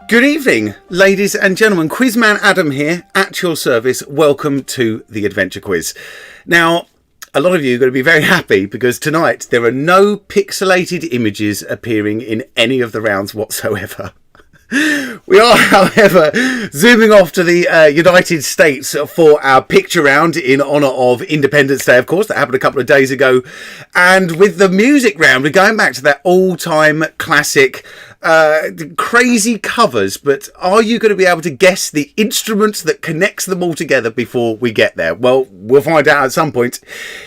Good evening, ladies and gentlemen. Quizman Adam here, at your service. Welcome to the Adventure Quiz. Now, a lot of you are going to be very happy because tonight there are no pixelated images appearing in any of the rounds whatsoever. We are, however, zooming off to the United States for our picture round in honour of Independence Day, of course. That happened a couple of days ago. And with the music round, we're going back to that all-time classic, crazy covers. But are you going to be able to guess the instrument that connects them all together before we get there? Well, we'll find out at some point.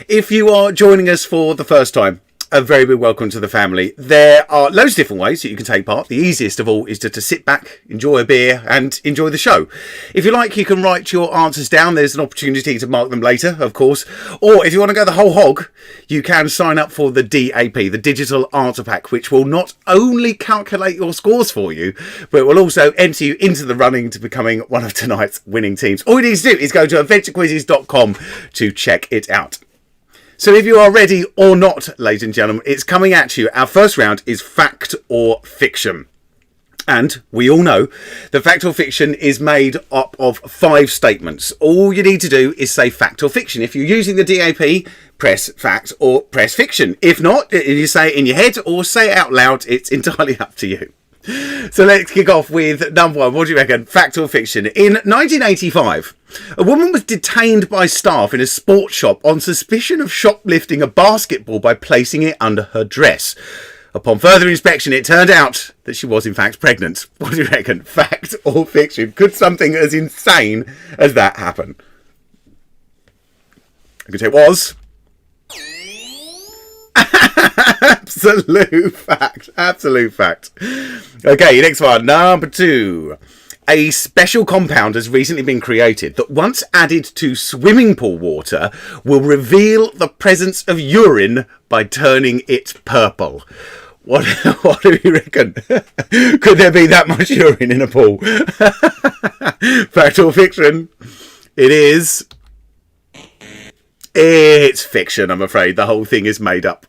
If you are joining us for the first time, a very big welcome to the family. There are loads of different ways that you can take part. The easiest of all is to sit back, enjoy a beer and enjoy the show. If you like, you can write your answers down. There's an opportunity to mark them later, of course. Or if you want to go the whole hog, you can sign up for the DAP, the Digital Answer Pack, which will not only calculate your scores for you, but it will also enter you into the running to becoming one of tonight's winning teams. All you need to do is go to adventurequizzes.com to check it out. So if you are ready or not, ladies and gentlemen, it's coming at you. Our first round is fact or fiction. And we all know that fact or fiction is made up of 5 statements. All you need to do is say fact or fiction. If you're using the DAP, press fact or press fiction. If not, you say it in your head or say it out loud. It's entirely up to you. So let's kick off with number 1. What do you reckon? Fact or fiction? In 1985, a woman was detained by staff in a sports shop on suspicion of shoplifting a basketball by placing it under her dress. Upon further inspection, it turned out that she was in fact pregnant. What do you reckon? Fact or fiction? Could something as insane as that happen? I could say it was. Absolute fact. Absolute fact. Okay, next one. Number 2. A special compound has recently been created that once added to swimming pool water will reveal the presence of urine by turning it purple. What do you reckon? Could there be that much urine in a pool? Fact or fiction? It is. It's fiction, I'm afraid. The whole thing is made up.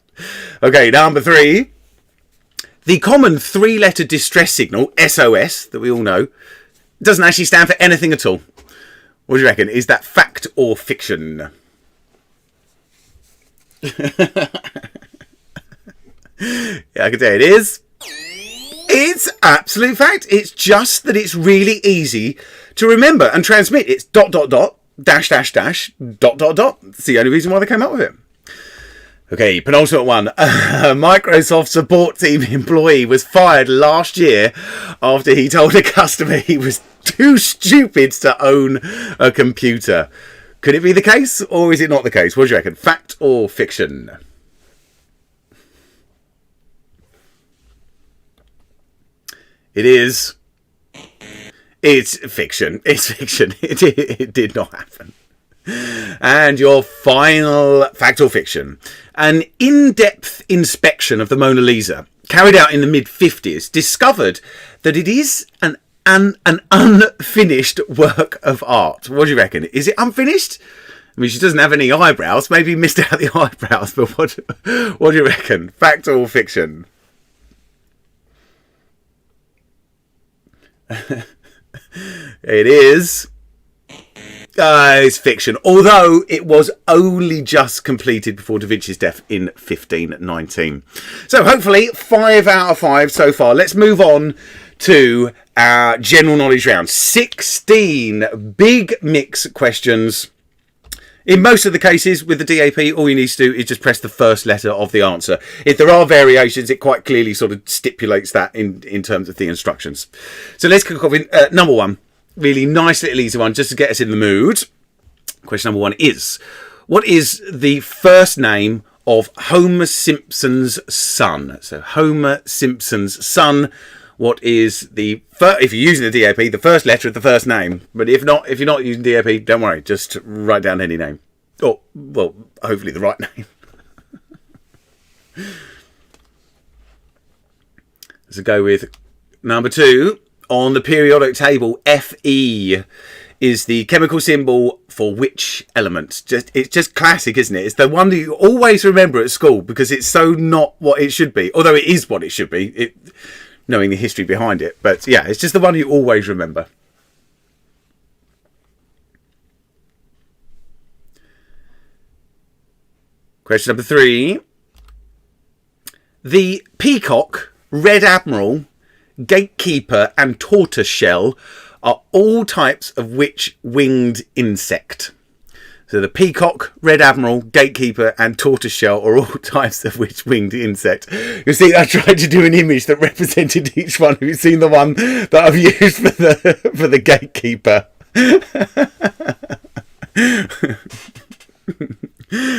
Okay, number 3. The common 3-letter distress signal, SOS, that we all know, doesn't actually stand for anything at all. What do you reckon? Is that fact or fiction? Yeah, I can say it is. It's absolute fact. It's just that it's really easy to remember and transmit. It's ... dash ... It's the only reason why they came up with it. Okay, penultimate one. A Microsoft support team employee was fired last year after he told a customer he was too stupid to own a computer. Could it be the case or is it not the case? What do you reckon? Fact or fiction? It is. It's fiction. It's fiction. It did not happen. And your final fact or fiction. An in-depth inspection of the Mona Lisa, carried out in the mid-50s, discovered that it is an unfinished work of art. What do you reckon? Is it unfinished? I mean, she doesn't have any eyebrows. Maybe missed out the eyebrows, but what do you reckon? Fact or fiction? It is. It's fiction, although it was only just completed before Da Vinci's death in 1519. So hopefully 5 out of 5 so far. Let's move on to our general knowledge round. 16 big mix questions. In most of the cases with the DAP, all you need to do is just press the first letter of the answer. If there are variations, it quite clearly sort of stipulates that in terms of the instructions. So let's kick off with number 1. Really nice little easy one just to get us in the mood. Question number 1 is, what is the first name of Homer Simpson's son? So Homer Simpson's son. What is the first, if you're using the DAP, the first letter of the first name? But if you're not using DAP, don't worry. Just write down any name. Or, well, hopefully the right name. So go with number 2. On the periodic table, Fe is the chemical symbol for which element? It's just classic, isn't it? It's the one that you always remember at school because it's so not what it should be. Although it is what it should be. knowing the history behind it. But yeah, it's just the one you always remember. Question number 3. The peacock, red admiral, gatekeeper and tortoiseshell are all types of which winged insect? So the peacock, red admiral, gatekeeper and tortoiseshell are all types of which winged insect. You see, I tried to do an image that represented each one. Have you seen the one that I've used for the gatekeeper?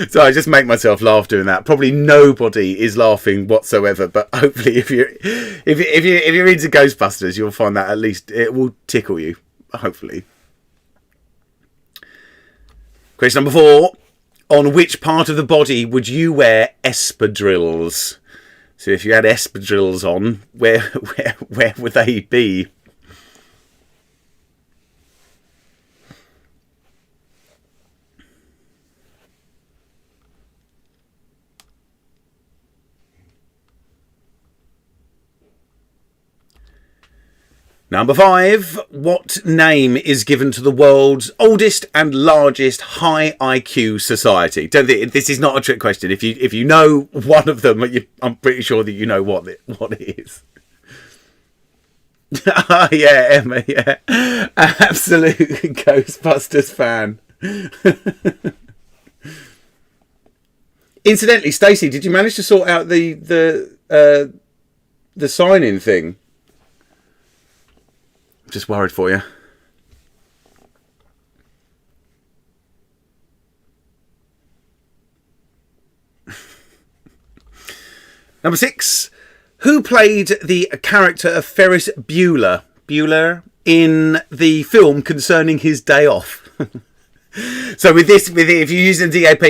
So I just make myself laugh doing that. Probably nobody is laughing whatsoever, but hopefully if you're into Ghostbusters, you'll find that at least it will tickle you. Hopefully. Question number 4. On which part of the body would you wear espadrilles? So if you had espadrilles on, where would they be? Number 5, what name is given to the world's oldest and largest high IQ society? Don't think this is not a trick question. If you know one of them, I'm pretty sure that you know what it is. Yeah, Emma, yeah. Absolute Ghostbusters fan. Incidentally, Stacey, did you manage to sort out the sign-in thing? Just worried for you. Number 6. Who played the character of Ferris Bueller in the film concerning his day off? So if you use the DAP,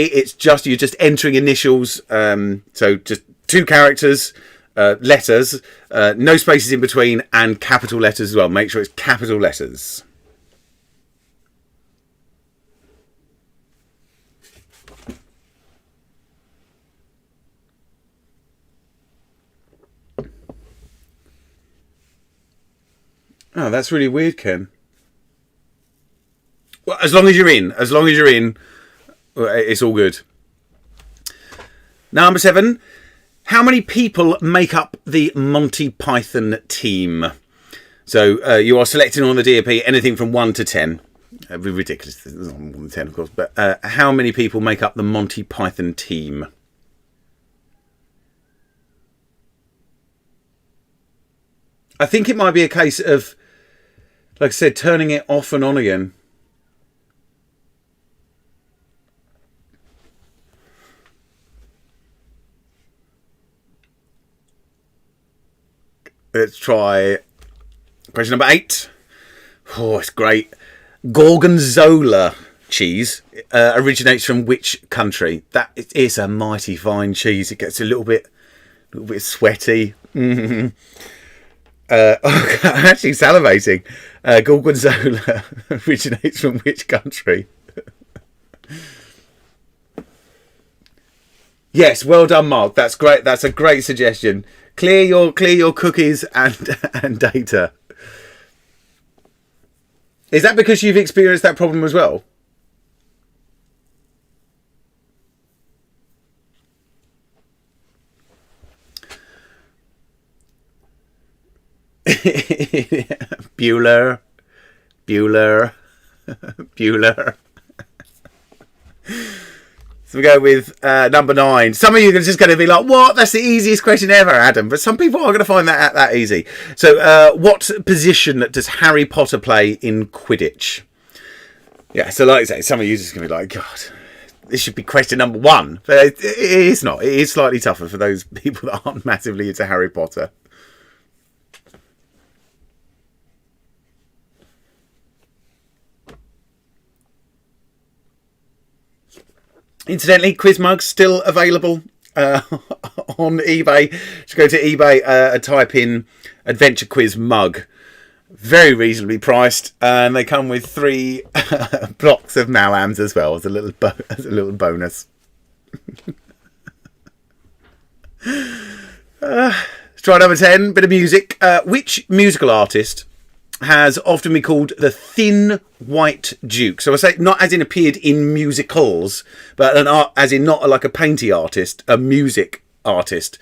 you're just entering initials. So just 2 characters. Letters, no spaces in between, and capital letters as well. Make sure it's capital letters. Oh, that's really weird, Ken. Well, as long as you're in, it's all good. Number 7. How many people make up the Monty Python team? So you are selecting on the DAP anything from 1 to 10. It'd be ridiculous. There's not more than 10, of course. But how many people make up the Monty Python team? I think it might be a case of, like I said, turning it off and on again. Let's try question number 8. Oh, it's great. Gorgonzola cheese originates from which country? That is a mighty fine cheese. It gets a little bit sweaty. Mm-hmm. I'm actually salivating. Gorgonzola originates from which country? Yes, well done, Mark. That's great. That's a great suggestion. Clear your cookies and data. Is that because you've experienced that problem as well? Bueller. So we go with number 9. Some of you are just going to be like, what? That's the easiest question ever, Adam. But some people are going to find that easy. So what position does Harry Potter play in Quidditch? Yeah, so like I say, some of you are just going to be like, God, this should be question number 1. But it is not. It is slightly tougher for those people that aren't massively into Harry Potter. Incidentally, quiz mugs still available on eBay. Just go to eBay and type in AdVenture Quiz Mug. Very reasonably priced, and they come with 3 blocks of Malams as well as a little bonus. Let's try number 10, bit of music. Which musical artist has often been called the Thin White Duke? So I say not as in appeared in musicals, but as in not like a painty artist, a music artist.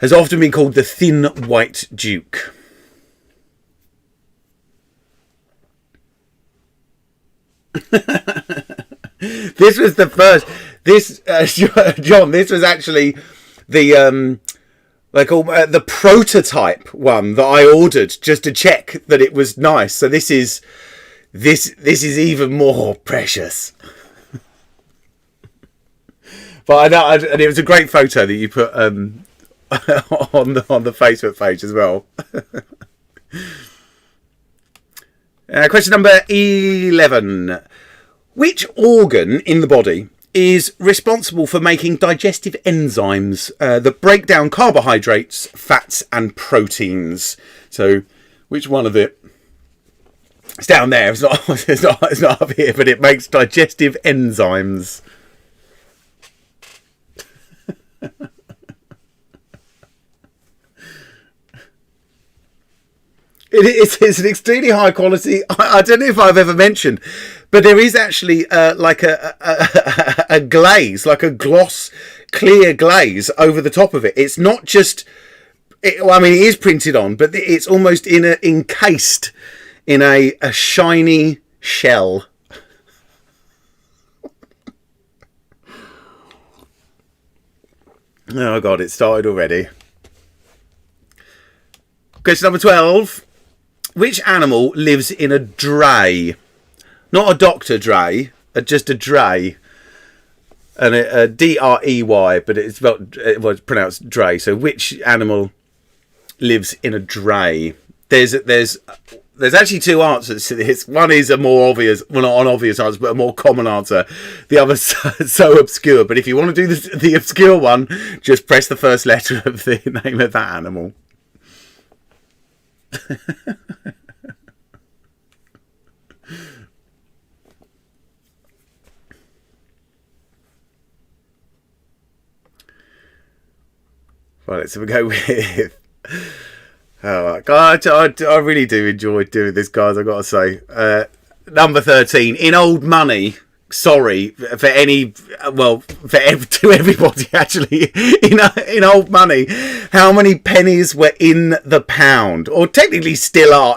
Has often been called the Thin White Duke. This was the first. John. This was actually the the prototype one that I ordered just to check that it was nice. So this is even more precious. But I know, and it was a great photo that you put on the Facebook page as well. Question number 11. Which organ in the body is responsible for making digestive enzymes that break down carbohydrates, fats and proteins? So which one of it? It's down there. It's not up here, but it makes digestive enzymes. It's an extremely high quality. I don't know if I've ever mentioned, but there is actually like a glaze, like a gloss, clear glaze over the top of it. It's not just. It is printed on, but it's almost encased in a shiny shell. Oh God, it started already. Question number 12. Which animal lives in a dray? Not a Dr. Dre, just a dray. And a D-R-E-Y, but it's pronounced dray. So which animal lives in a dray? There's actually two answers to this. One is a more obvious, well, not an obvious answer, but a more common answer. The other's so obscure. But if you want to do the obscure one, just press the first letter of the name of that animal. Right, so we go with. Oh God, I really do enjoy doing this, guys. I've got to say, number 13 in old money. Sorry for to everybody actually. In old money, how many pennies were in the pound? Or technically still are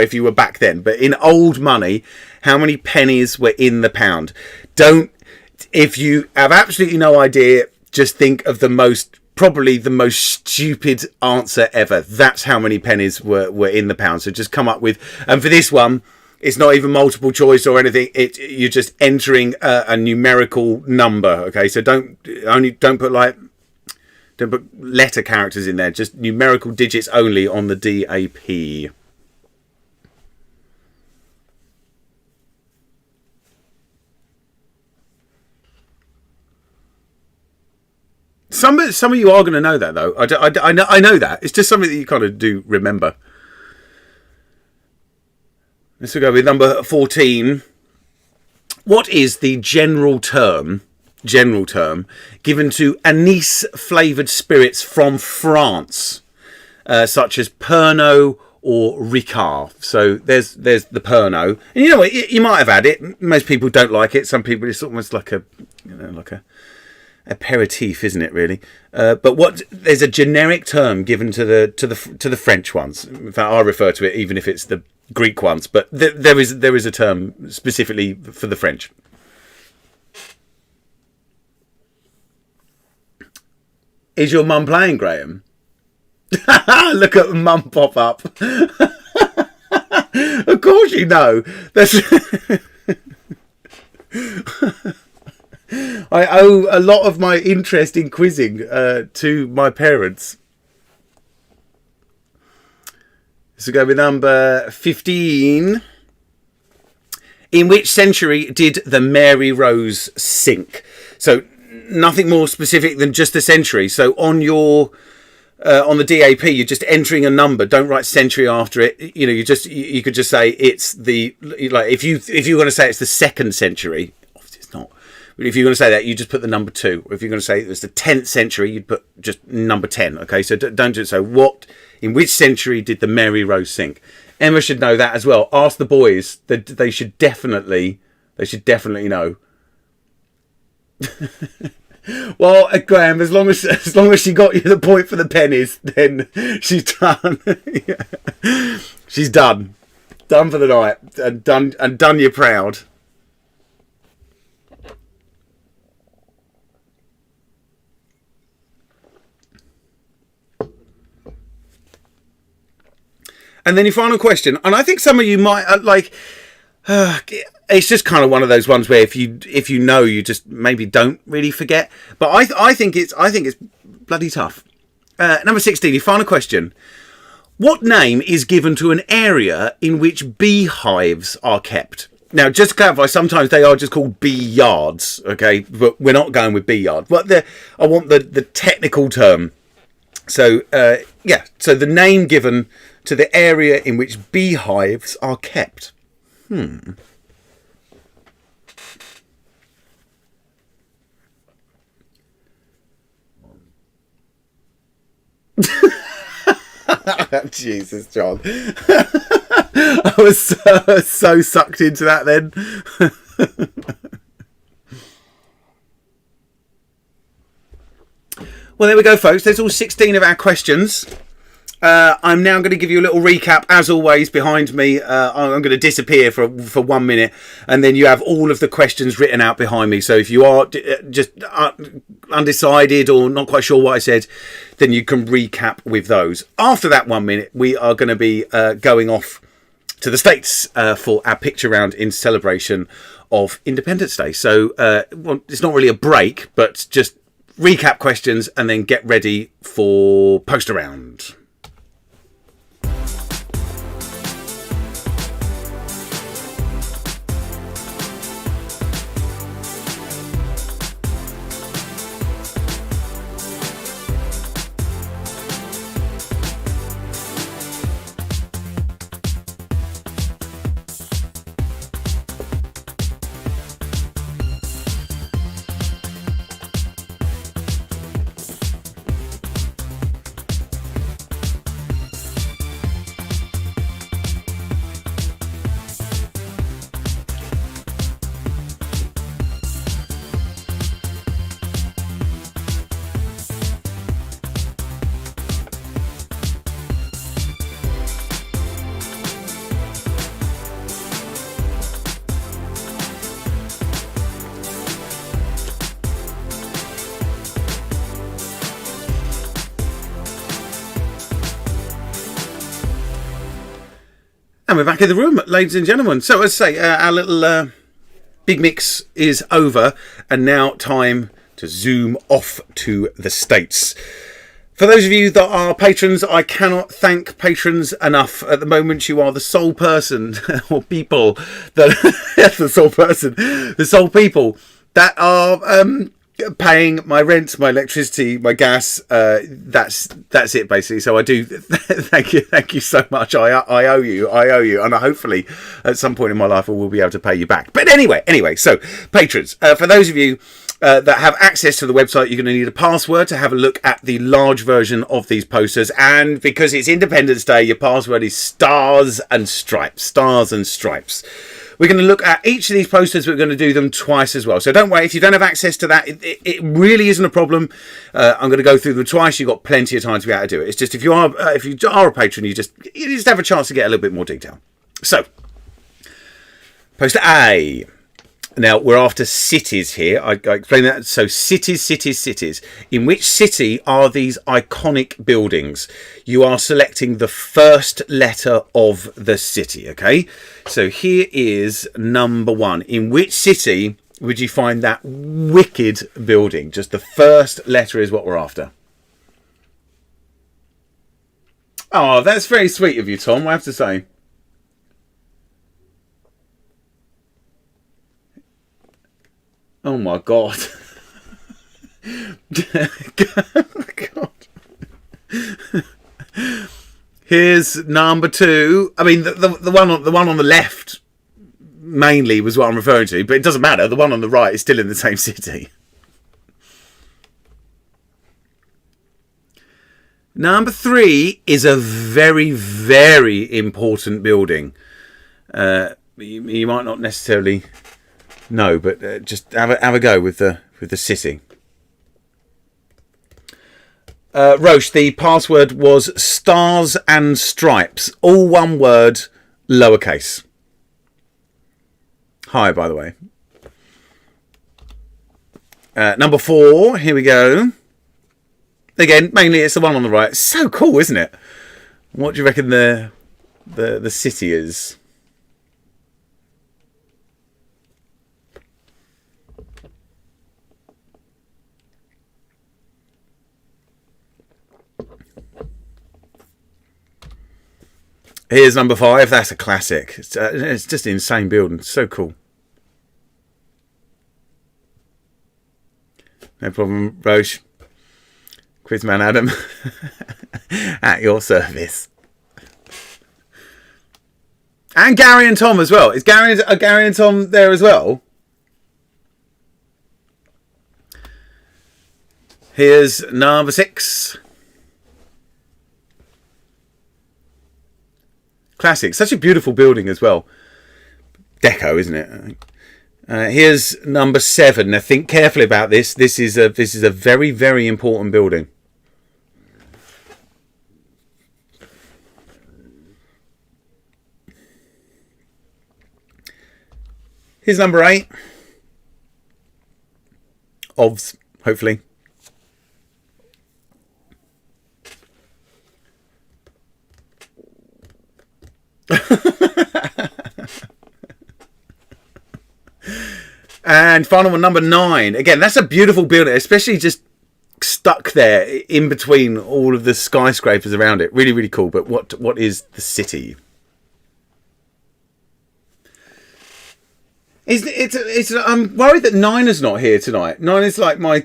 if you were back then. But in old money, how many pennies were in the pound? If you have absolutely no idea, just think of probably the most stupid answer ever. That's how many pennies were in the pound. So just come up with, and for this one, it's not even multiple choice or anything. You're just entering a numerical number. Okay, so don't put letter characters in there. Just numerical digits only on the DAP. Some of you are going to know that though. I know that. It's just something that you kind of do remember. Let's go with number 14. What is the general term given to anise flavoured spirits from France, such as Pernod or Ricard? So there's the Pernod, and you know what? You might have had it. Most people don't like it. Some people, it's almost like a aperitif, isn't it? Really, but there's a generic term given to the French ones. In fact, I refer to it even if it's the Greek ones, but there is a term specifically for the French. Is your mum playing, Graham? Look at mum pop up. Of course you know. That's I owe a lot of my interest in quizzing to my parents. So go with number 15. In which century did the Mary Rose sink? So nothing more specific than just the century. So on your on the DAP, you're just entering a number. Don't write century after it. You know, you could just say it's the, like if you're going to say it's the 2nd century. Obviously it's not. if you're going to say that, you just put the number 2. Or if you're going to say it was the 10th century, you'd put just number 10. Okay, so don't do it. So in which century did the Mary Rose sink? Emma should know that as well. Ask the boys. They should definitely know. Well, Graham, as long as she got you the point for the pennies, then she's done. Yeah. She's done for the night, and done you proud. And then your final question, and I think some of you might it's just kind of one of those ones where if you know, you just maybe don't really forget. But I think it's bloody tough. Number 16, your final question: what name is given to an area in which beehives are kept? Now, just to clarify, sometimes they are just called bee yards. Okay, but we're not going with bee yard. But I want the technical term. So so the name given to the area in which beehives are kept. Jesus, John. I was so sucked into that then. Well, there we go, folks. There's all 16 of our questions. I'm now going to give you a little recap, as always, behind me. I'm going to disappear for 1 minute, and then you have all of the questions written out behind me. So if you are just undecided or not quite sure what I said, then you can recap with those. After that 1 minute, we are going to be going off to the States for our picture round in celebration of Independence Day. So it's not really a break, but just recap questions and then get ready for poster round. And we're back in the room, ladies and gentlemen. So as I say, our little big mix is over, and now time to zoom off to the States. For those of you that are patrons, I cannot thank patrons enough. At the moment, you are the sole person or people that the sole people that are paying my rent, my electricity, my gas. That's it basically. So I do thank you so much. I owe you, and hopefully at some point in my life I will be able to pay you back. But anyway, so patrons, for those of you that have access to the website, you're going to need a password to have a look at the large version of these posters. And because it's Independence Day, your password is stars and stripes. Stars and stripes. We're going to look at each of these posters, but we're going to do them twice as well. So don't worry, if you don't have access to that, it really isn't a problem. I'm going to go through them twice. You've got plenty of time to be able to do it. It's just if you are a patron, you just have a chance to get a little bit more detail. So, poster A. Now, we're after cities here. I explained that. So, cities. In which city are these iconic buildings? You are selecting the first letter of the city, okay? So, here is number 1. In which city would you find that wicked building? Just the first letter is what we're after. Oh, that's very sweet of you, Tom, I have to say. Oh my God. God. Here's number 2. I mean, the one on the left mainly was what I'm referring to, but it doesn't matter. The one on the right is still in the same city. Number 3 is a very, very important building. You might not necessarily know, but just have a go with the city. Roche, the password was stars and stripes, all one word, lowercase. Hi, by the way. Number 4, here we go. Again, mainly it's the one on the right. It's so cool, isn't it? What do you reckon the city is? Here's number 5. That's a classic. It's just an insane building. So cool. No problem, Roche. Quizman Adam. At your service. And Gary and Tom as well. Is Gary and Tom there as well? Here's number 6. Classic. Such a beautiful building as well. Deco, isn't it? Here's number 7. Now think carefully about this. This is a very, very important building. Here's number 8. OVS, hopefully. And final one, number 9. Again, that's a beautiful building, especially just stuck there in between all of the skyscrapers around it. Really, really cool. But what is the city? I'm worried that 9 is not here tonight. 9 is like my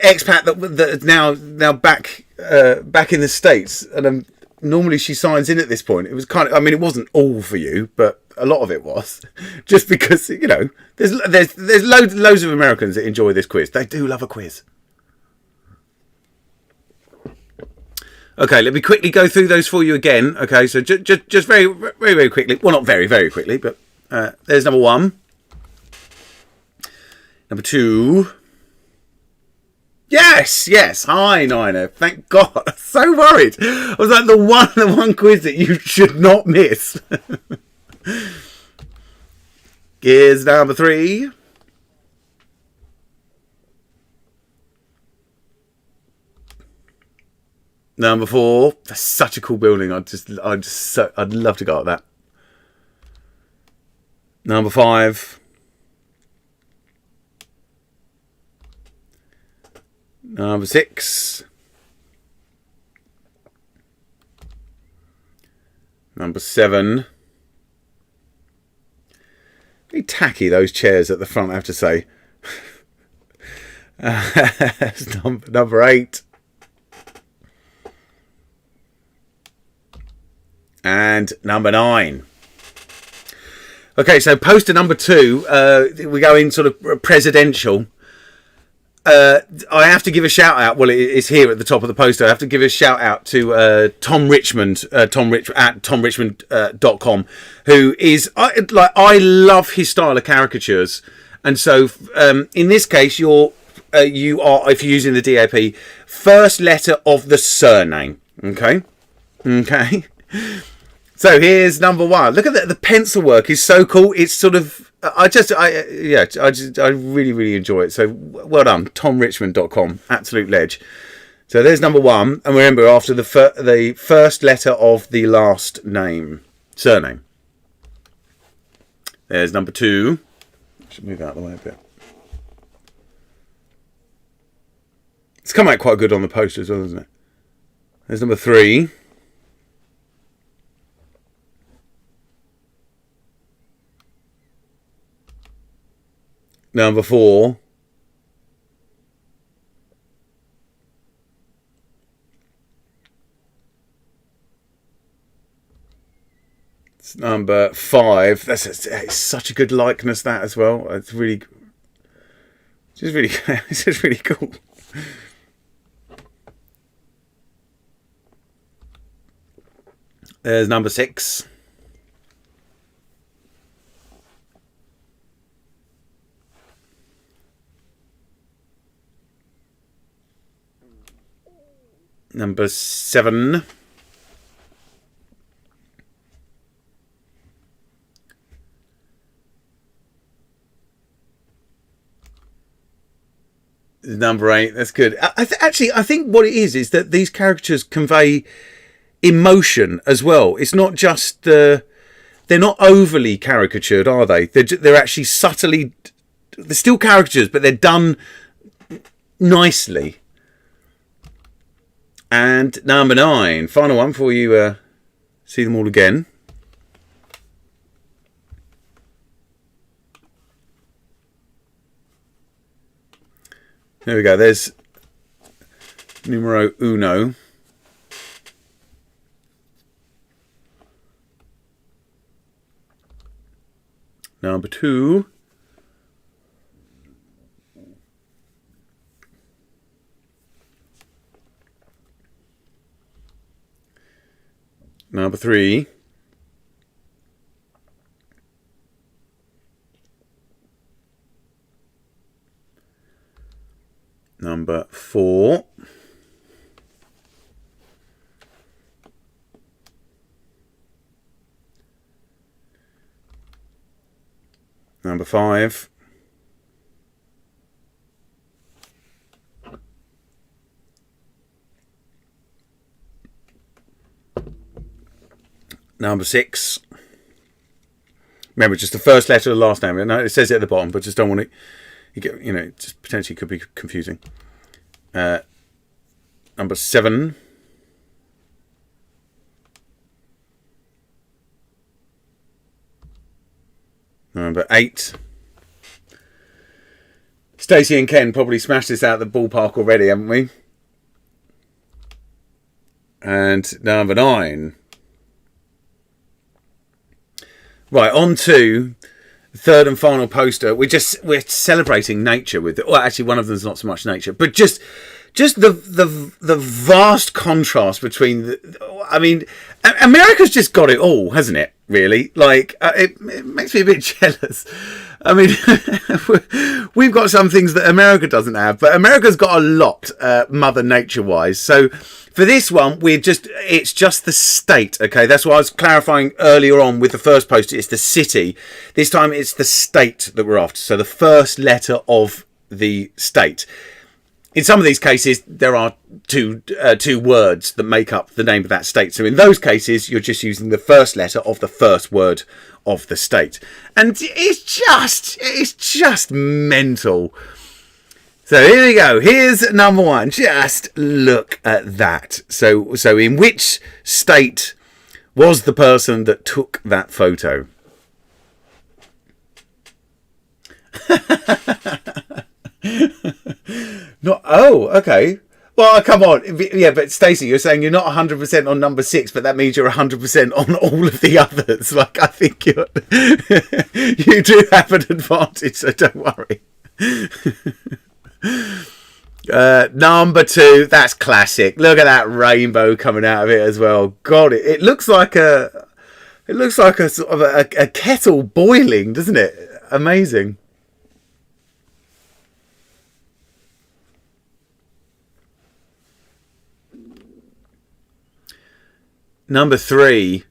expat that's now back in the States, and normally she signs in at this point. It was it wasn't all for you, but a lot of it was, just because there's loads of Americans that enjoy this quiz. They do love a quiz. Okay, let me quickly go through those for you again. Okay, so just very, very, very quickly. Well, not very, very quickly, but there's number 1. Number 2. Yes. Hi, Nina. Thank God. I'm so worried. I was like the one quiz that you should not miss. Here's number 3. Number 4. That's such a cool building. I'd love to go at that. Number 5. Number 6. Number 7. Very tacky, those chairs at the front, I have to say. Number 8. And number 9. Okay, so poster number 2, we go in sort of presidential. I have to give a shout out. Well, it's here at the top of the poster. I have to give a shout out to Tom Richmond, at tomrichmond.com, who is I love his style of caricatures, and so in this case, you are, if you're using the DAP, first letter of the surname. Okay. So here's number 1. Look at the pencil work is so cool. It's sort of I really, really enjoy it. So well done, tomrichmond.com, absolute ledge. So there's number 1, and remember, after the first letter of the last surname. There's number 2. Should move out of the way a bit. It's come out quite good on the poster as well, isn't it? There's number 3. Number 4. Number 5. It's such a good likeness, that as well. It's really, it's just really cool. There's number 6. Number 7. Number 8. That's good. Actually, I think what it is that these caricatures convey emotion as well. It's not just they're not overly caricatured, are they? They're actually subtly. They're still caricatures, but they're done nicely. And number 9, final one before you see them all again. There we go. There's numero uno. Number 2. Number 3. Number 4. Number 5. Number 6. Remember, just the first letter of the last name. No, it says it at the bottom, but just don't want it. You know, it just potentially could be confusing. Number 7. Number 8. Stacey and Ken probably smashed this out of the ballpark already, haven't we? And number 9. Right, on to the third and final poster. We're celebrating nature with it. Well, actually, one of them's not so much nature, but just the vast contrast between I mean, America's just got it all, hasn't it? Really, like it makes me a bit jealous. I mean, we've got some things that America doesn't have, but America's got a lot, Mother Nature wise. So for this one, it's just the state. Okay, that's why I was clarifying earlier on with the first poster. It's the city. This time, it's the state that we're after. So the first letter of the state. In some of these cases, there are two words that make up the name of that state. So in those cases, you're just using the first letter of the first word of the state. And it's just mental. So here we go. Here's number 1. Just look at that. So in which state was the person that took that photo? Okay. Well, come on. Yeah, but Stacey, you're saying you're not 100% on number 6, but that means you're 100% on all of the others. Like, I think you do have an advantage, so don't worry. Number 2, that's classic. Look at that rainbow coming out of it as well. God, it looks like a sort of a kettle boiling, doesn't it? Amazing. Number 3,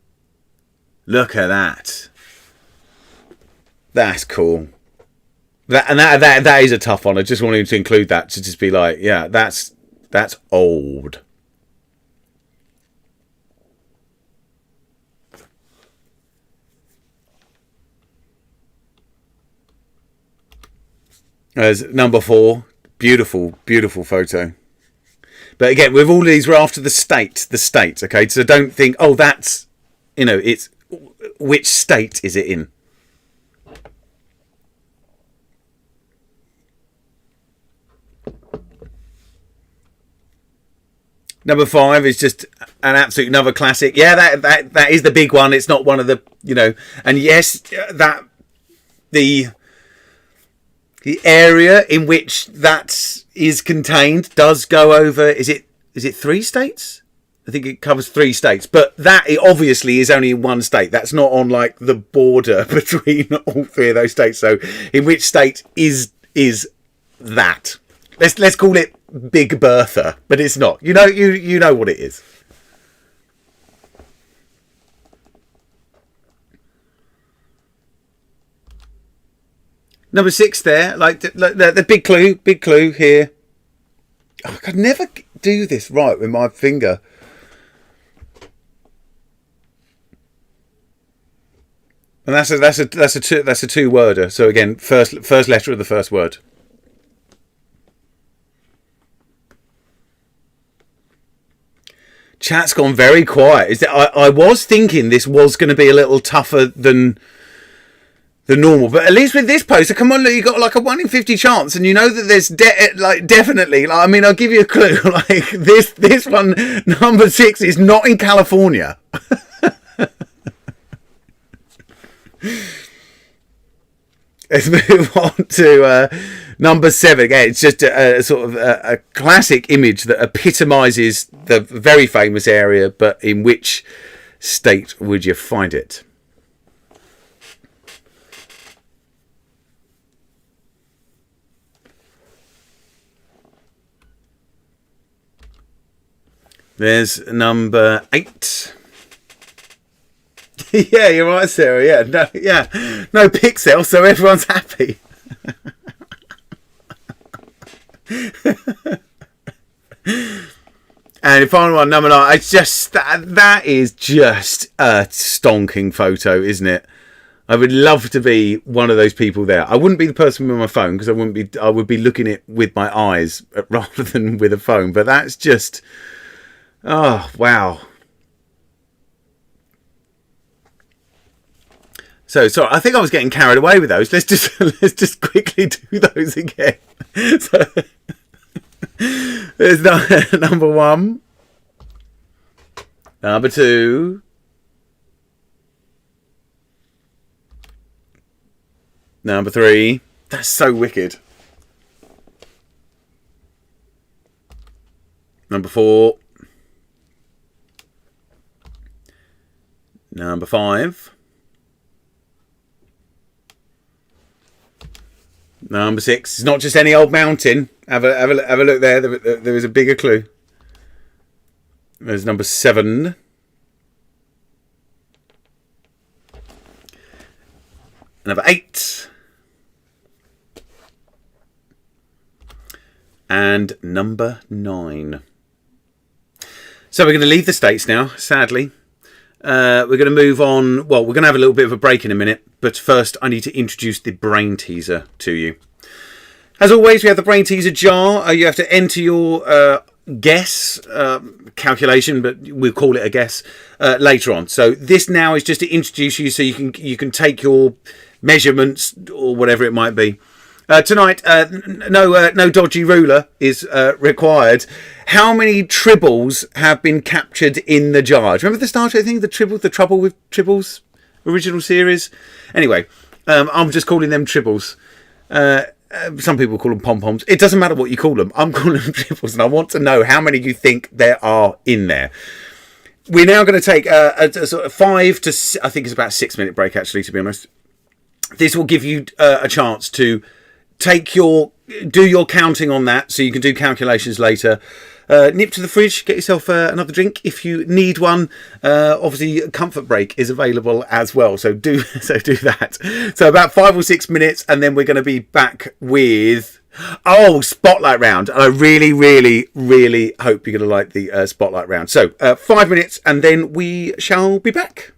look at that. That's cool. That is a tough one. I just wanted to include that to just be like, yeah, that's old. As number 4, beautiful, beautiful photo. But again, with all of these, we're after the state, okay? So don't think, oh, that's, it's, which state is it in? Number 5 is just an absolute another classic. Yeah, that is the big one. It's not one of the, and yes, that the area in which that is contained does go over. Is it 3 states? I think it covers 3 states, but that it obviously is only in one state. That's not on like the border between all 3 of those states. So, in which state is that? Let's call it Big Bertha, but it's not. You know what it is. Number 6 there, like the big clue here. Oh, I could never do this right with my finger. And that's a 2-worder. So again, first letter of the first word. Chat's gone very quiet. I was thinking this was going to be a little tougher than the normal, but at least with this poster, come on, look, you got like a 1 in 50 chance, and you know that there's definitely. Like, I mean, I'll give you a clue. Like this one, number 6, is not in California. Let's move on to number 7. Again, it's just a sort of a classic image that epitomises the very famous area, but in which state would you find it? There's number 8. Yeah, you're right, Sarah. No pixel, so everyone's happy. And the final one, number 9. It's just that is just a stonking photo, isn't it? I would love to be one of those people there. I wouldn't be the person with my phone because I would be looking at it with my eyes rather than with a phone. But that's just, oh wow. So sorry, I think I was getting carried away with those. Let's just quickly do those again. So there's number 1, number 2, number 3. That's so wicked. Number 4, number 5. Number 6. It's not just any old mountain. Have a look there. There is a bigger clue. There's number 7. Number 8. And number 9. So we're going to leave the States now, sadly. We're going to move on. Well, we're going to have a little bit of a break in a minute. But first, I need to introduce the Brainteaser to you. As always, we have the Brainteaser jar. You have to enter your guess calculation, but we'll call it a guess later on. So this now is just to introduce you, so you can take your measurements or whatever it might be. Tonight, no dodgy ruler is required. How many tribbles have been captured in the jar? Do you remember the Star Trek thing? The trouble with tribbles, original series. Anyway, I'm just calling them tribbles. Some people call them pom-poms. It doesn't matter what you call them. I'm calling them tribbles, and I want to know how many you think there are in there. We're now going to take a sort of 5 to, I think it's about a 6-minute break, actually, to be honest. This will give you a chance to do your counting on that, so you can do calculations later. Nip to the fridge, get yourself another drink if you need one. Obviously, a comfort break is available as well, so do that. So about 5 or 6 minutes, and then we're going to be back with spotlight round. And I really, really, really hope you're going to like the spotlight round. So 5 minutes, and then we shall be back.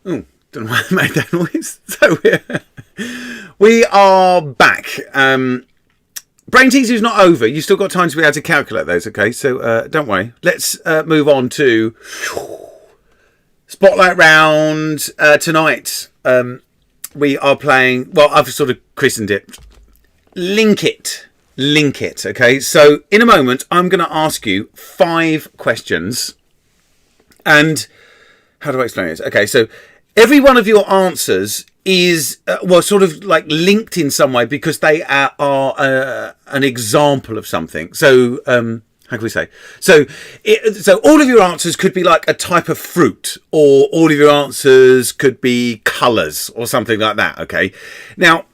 Oh, don't know why I made that noise. So we are back. Brainteaser is not over. You've still got time to be able to calculate those, okay? So don't worry. Let's move on to Spotlight Round tonight. We are playing, well, I've sort of christened it, Link It, okay? So in a moment, I'm going to ask you 5 questions. And how do I explain this? Okay, so every one of your answers is, well, sort of like linked in some way because they are an example of something. So, how can we say? So all of your answers could be like a type of fruit, or all of your answers could be colours or something like that, okay? Now,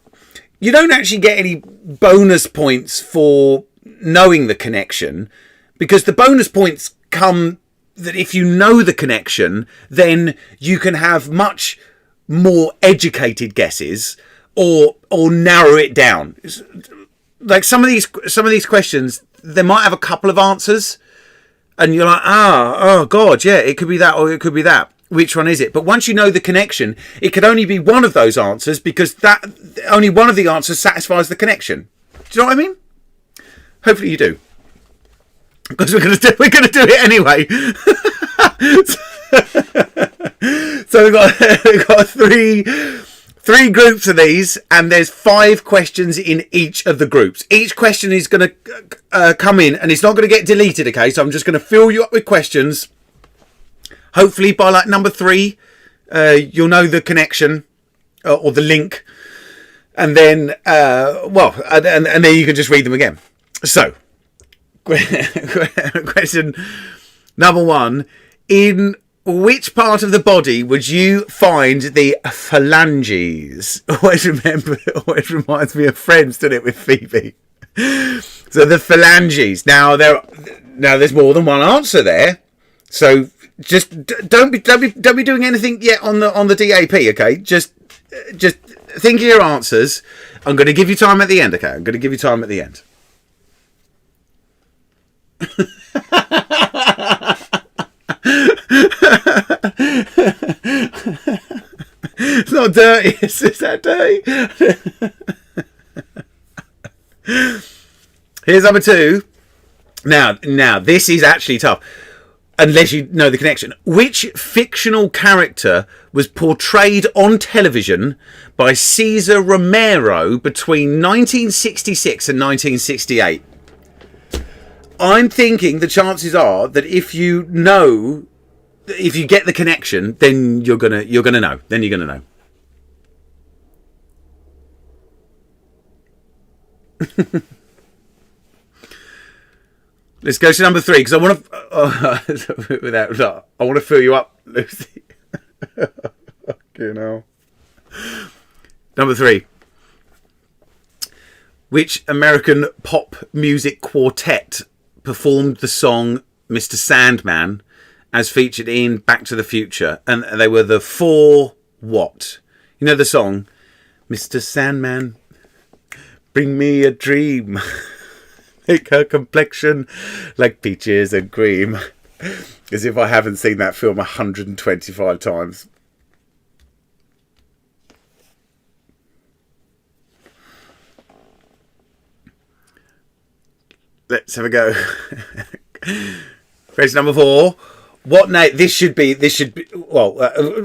you don't actually get any bonus points for knowing the connection, because the bonus points come that if you know the connection, then you can have much more educated guesses or narrow it down. Like some of these questions, they might have a couple of answers and you're like, oh god, yeah, it could be that or it could be that. Which one is it? But once you know the connection, it could only be one of those answers because that only one of the answers satisfies the connection. Do you know what I mean? Hopefully you do, because we're gonna do it anyway. So we've got three groups of these, and there's 5 questions in each of the groups. Each question is going to come in, and it's not going to get deleted, okay? So I'm just going to fill you up with questions. Hopefully by like number 3, you'll know the connection or the link, and then and then you can just read them again. So question number 1: in which part of the body would you find the phalanges? Always reminds me of Friends, doesn't it, with Phoebe? So the phalanges. Now there's more than one answer there. So just don't be doing anything yet on the DAP, okay? Just think of your answers. I'm going to give you time at the end, okay? I'm going to give you time at the end. It's not dirty. Is that dirty? Here's number 2. Now this is actually tough, unless you know the connection. Which fictional character was portrayed on television by Cesar Romero between 1966 and 1968? I'm thinking the chances are that if you get the connection, then you're gonna know. Then you're gonna know. Let's go to number 3, because I want to I want to fill you up, Lucy. You know. Number 3. Which American pop music quartet performed the song Mr. Sandman as featured in Back to the Future? And they were the 4 what? You know the song, Mr. Sandman, bring me a dream, make her complexion like peaches and cream. As if I haven't seen that film 125 times. Let's have a go. Question number 4. What name? This should be. Well,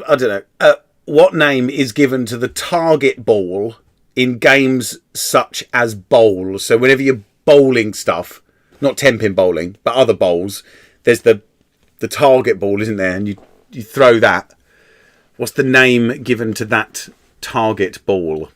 I don't know. What name is given to the target ball in games such as bowl? So whenever you're bowling stuff, not 10-pin bowling, but other bowls, there's the target ball, isn't there? And you throw that. What's the name given to that target ball?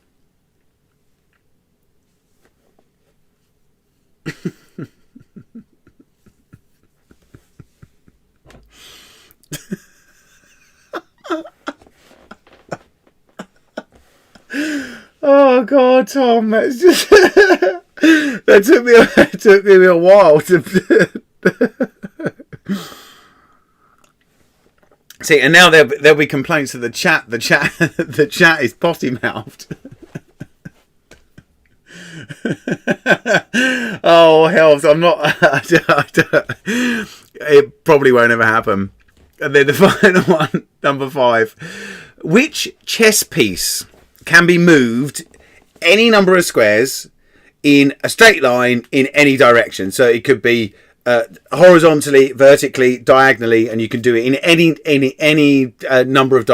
Oh God, Tom, that's just that took me a while to see. And now there'll be complaints of the chat. The chat is potty mouthed. Oh hell! I'm not. It probably won't ever happen. And then the final one, number 5. Which chess piece can be moved any number of squares in a straight line in any direction? So it could be horizontally, vertically, diagonally, and you can do it in any number of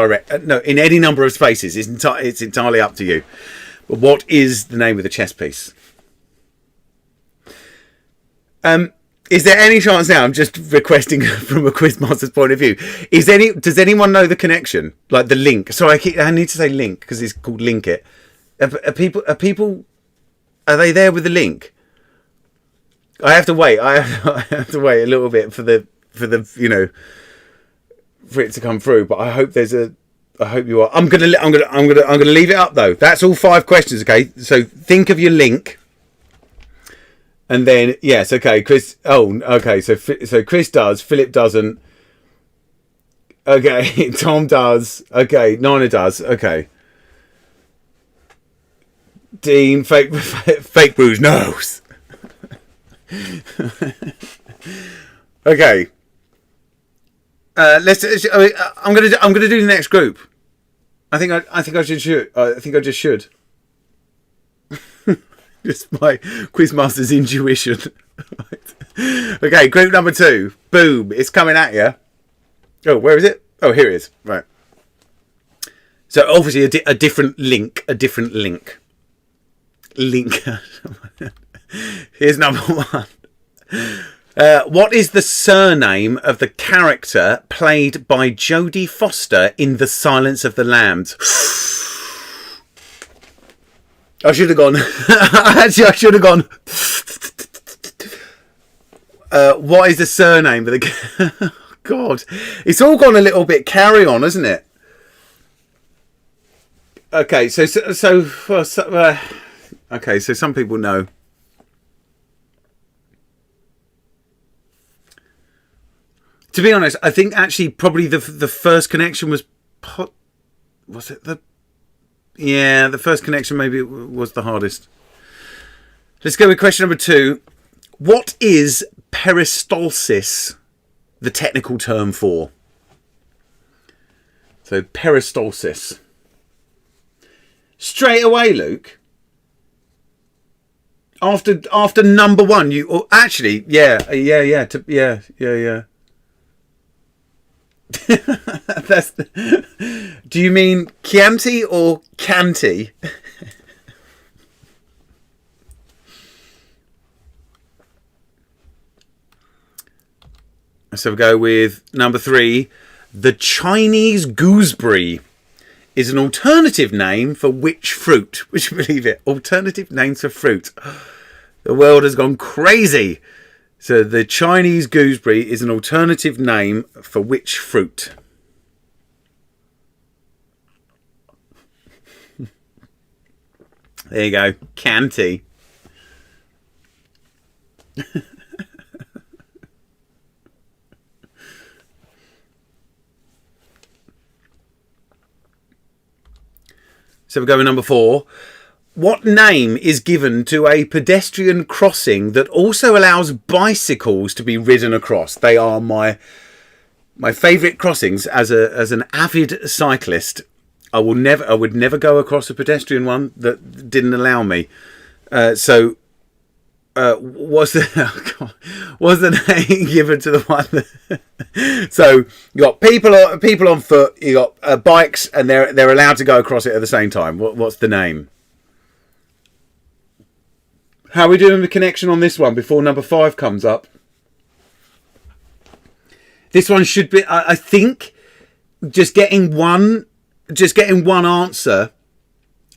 in any number of spaces. It's entirely up to you. But what is the name of the chess piece? Is there any chance now? I'm just requesting from a quizmaster's point of view. Does anyone know the connection, like the link? Sorry, I need to say link because it's called Link It. Are people? Are they there with the link? I have to wait. I have to wait a little bit for the for it to come through. But I hope I hope you are. I'm gonna leave it up though. That's all 5 questions. Okay, so think of your link. And then, yes, okay, Chris... Oh, okay, so Chris does, Philip doesn't. Okay, Tom does. Okay, Nina does. Okay. Dean, fake Bruce knows. Okay. I'm gonna do the next group. I think I just should. Just my quizmaster's intuition. Right. Okay, group number 2. Boom, it's coming at you. Oh, where is it? Oh, here it is. Right. So obviously a different link. Link. Here's number 1. What is the surname of the character played by Jodie Foster in The Silence of the Lambs? I should have gone. Actually, I should have gone. What is the surname of the... God. It's all gone a little bit carry on, hasn't it? Okay, so some people know. To be honest, I think actually probably the first connection was... Was it the... Yeah, the first connection maybe was the hardest. Let's go with question number 2. What is peristalsis the technical term for? So peristalsis. Straight away, Luke. After number 1, you actually yeah. That's do you mean Chianti or Canty? So we go with number 3. The Chinese gooseberry is an alternative name for which fruit? Would you believe it? Alternative names for fruit. The world has gone crazy. So the Chinese gooseberry is an alternative name for which fruit? There you go. Canty. So we go with number 4. What name is given to a pedestrian crossing that also allows bicycles to be ridden across? They are my favourite crossings as an avid cyclist. I would never go across a pedestrian one that didn't allow me. What's the name given to the one that... So you got people on foot, you got bikes, and they're allowed to go across it at the same time. What's the name? How are we doing the connection on this one before number 5 comes up? This one should be, I think, just getting one answer.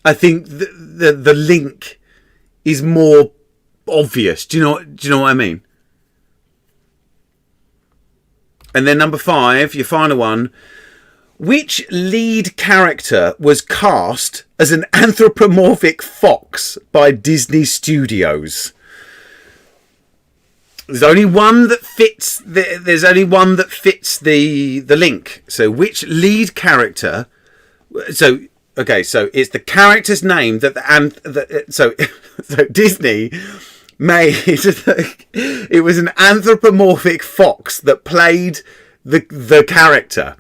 I think the link is more obvious. Do you know what I mean? And then number 5, your final one. Which lead character was cast as an anthropomorphic fox by Disney Studios? There's only one that fits. There's only one that fits the link. So which lead character? So okay. So it's the character's name so Disney made. It was an anthropomorphic fox that played the character.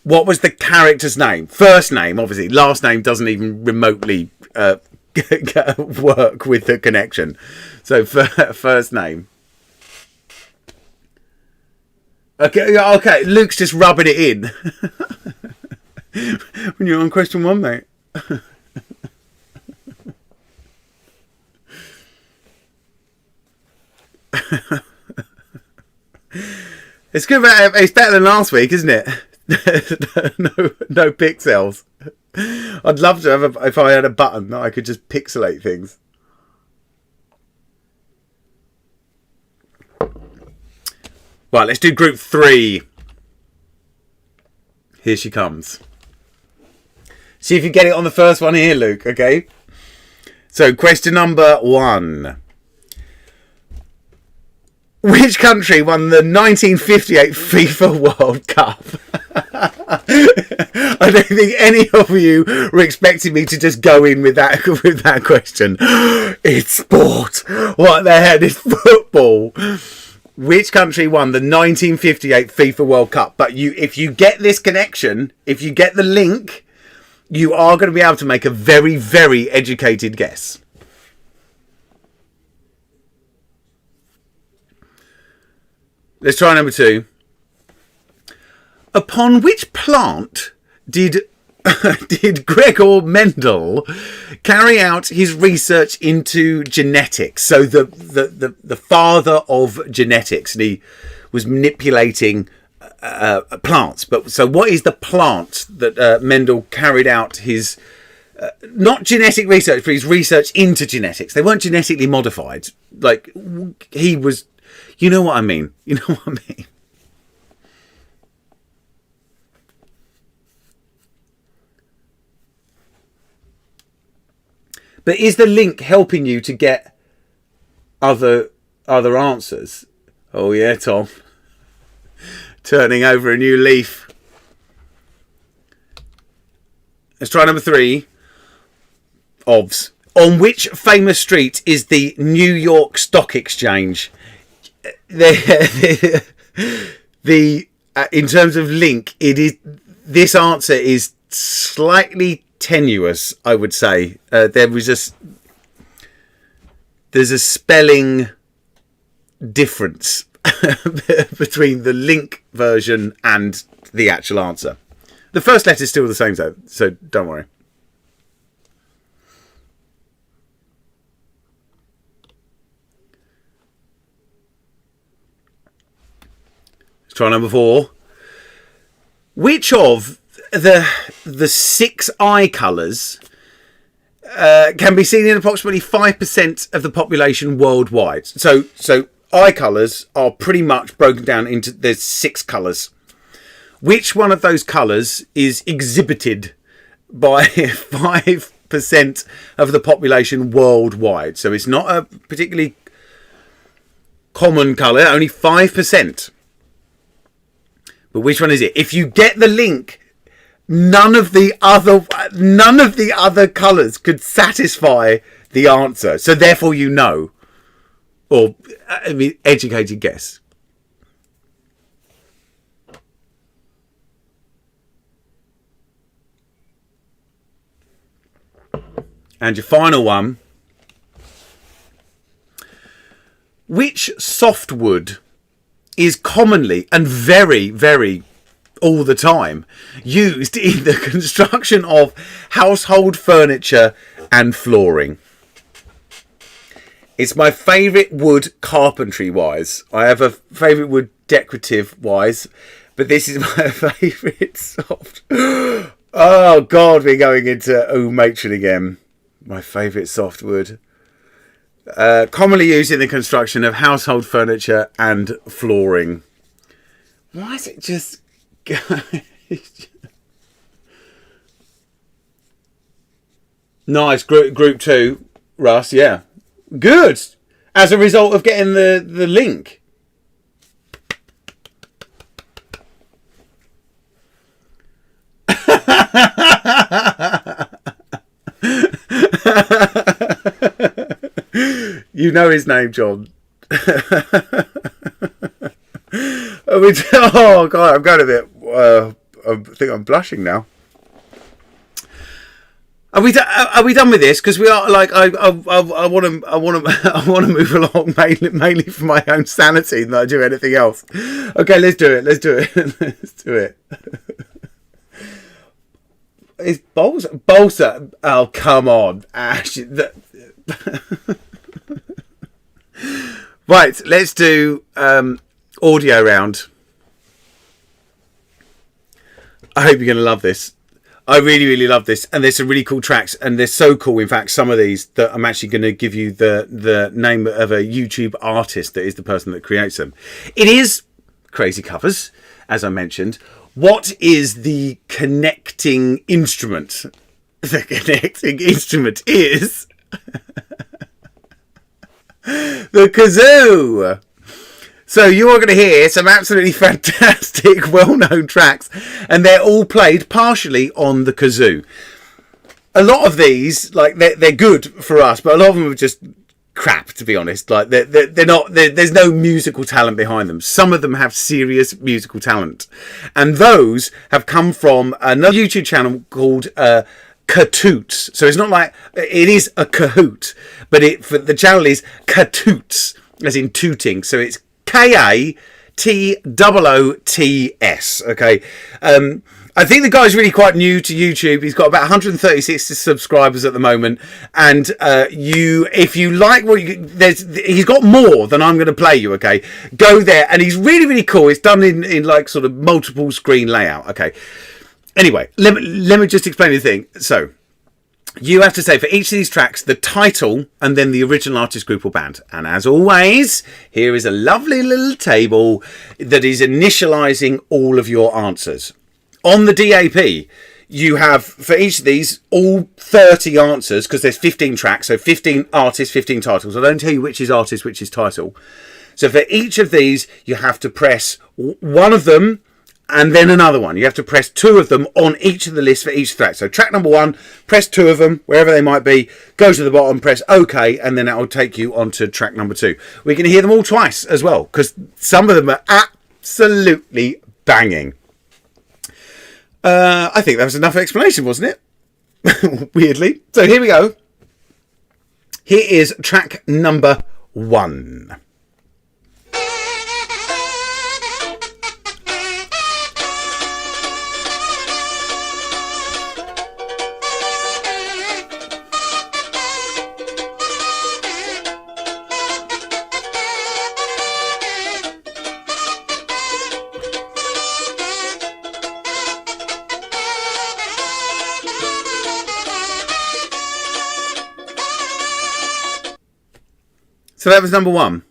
What was the character's name? First name, obviously. Last name doesn't even remotely work with the connection. So first name. Okay. Luke's just rubbing it in. When you're on question 1, mate. It's good. It's better than last week, isn't it? no pixels. I'd love to have if I had a button that I could just pixelate things. Right, let's do group 3. Here she comes. See if you get it on the first one here, Luke, okay? So, question number 1. Which country won the 1958 FIFA World Cup? I don't think any of you were expecting me to just go in with that question. It's sport. What the hell is football? Which country won the 1958 FIFA World Cup? But if you get this connection, if you get the link, you are going to be able to make a very, very educated guess. Let's try number 2. Upon which plant did Gregor Mendel carry out his research into genetics? So the father of genetics, and he was manipulating plants. But so what is the plant that Mendel carried out his not genetic research, but his research into genetics? They weren't genetically modified. Like he was. You know what I mean? You know what I mean? But is the link helping you to get other answers? Oh yeah, Tom. Turning over a new leaf. Let's try number 3. OBS. On which famous street is the New York Stock Exchange? In terms of link, this answer is slightly tenuous, I would say. There's a spelling difference between the link version and the actual answer. The first letter is still the same though, so don't worry. Let's try number 4. Which of the 6 eye colours can be seen in approximately 5% of the population worldwide? So eye colours are pretty much broken down into there's 6 colours. Which one of those colours is exhibited by 5% of the population worldwide? So it's not a particularly common colour, only 5%. But which one is it? If you get the link, none of the other colours could satisfy the answer. So therefore you know. Or, I mean, educated guess. And your final one. Which softwood is commonly and very, very all the time used in the construction of household furniture and flooring? It's my favourite wood carpentry wise. I have a favourite wood decorative wise, but this is my favourite soft. Oh God, we're going into matron again. My favourite softwood. Commonly used in the construction of household furniture and flooring. Why is it just... Nice. Group 2, Russ, yeah. Good. As a result of getting the link. You know his name, John. Oh God, I'm going a bit think I'm blushing now. Are we done with this? Because we are like I want to move along mainly for my own sanity than I do anything else. Okay, let's do it. Let's do it. Is Bolsa? Oh, come on, Ash. Right, let's do audio round. I hope you're going to love this. I really love this, and there's some really cool tracks, and they're so cool. In fact, some of these that I'm actually going to give you the name of a YouTube artist that is the person that creates them. It is crazy covers, as I mentioned. What is the connecting instrument? The connecting instrument is the kazoo. So you're going to hear some absolutely fantastic, well-known tracks, and they're all played partially on the kazoo. A lot of these, like they're good for us, but a lot of them are just crap, to be honest. Like they're not. There's no musical talent behind them. Some of them have serious musical talent, and those have come from another YouTube channel called Katoots. So it's not like it is a Kahoot, but the channel is Katoots, as in tooting. So it's Katoots. Okay. I think the guy's really quite new to YouTube. He's got about 136 subscribers at the moment, and if you like what he's got more than I'm going to play you. Okay, go there, and he's really cool. It's done in like sort of multiple screen layout. Okay. Anyway, let me just explain the thing. So you have to say for each of these tracks the title and then the original artist, group or band. And as always, here is a lovely little table that is initializing all of your answers. On the DAP, you have for each of these all 30 answers, because there's 15 tracks, so 15 artists, 15 titles. I don't tell you which is artist, which is title. So for each of these, you have to press one of them and then another one. You have to press two of them on each of the lists for each track. So track number one, press two of them, wherever they might be, go to the bottom, press OK, and then that will take you on to track number two. We can hear them all twice as well, because some of them are absolutely banging. I think that was enough explanation, wasn't it? Weirdly. So here we go. Here is track number one. So that was number one.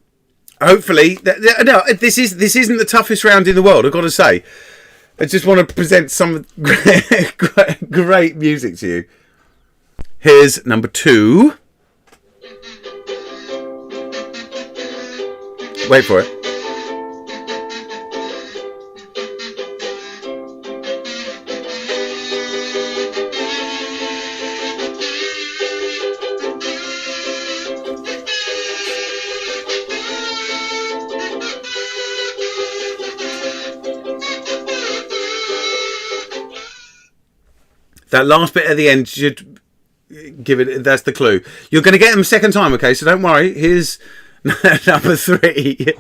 Hopefully, no, this isn't the toughest round in the world, I've got to say. I just want to present some great music to you. Here's number two. Wait for it. That last bit at the end should give it. That's the clue. You're going to get them second time, okay? So don't worry. Here's number three.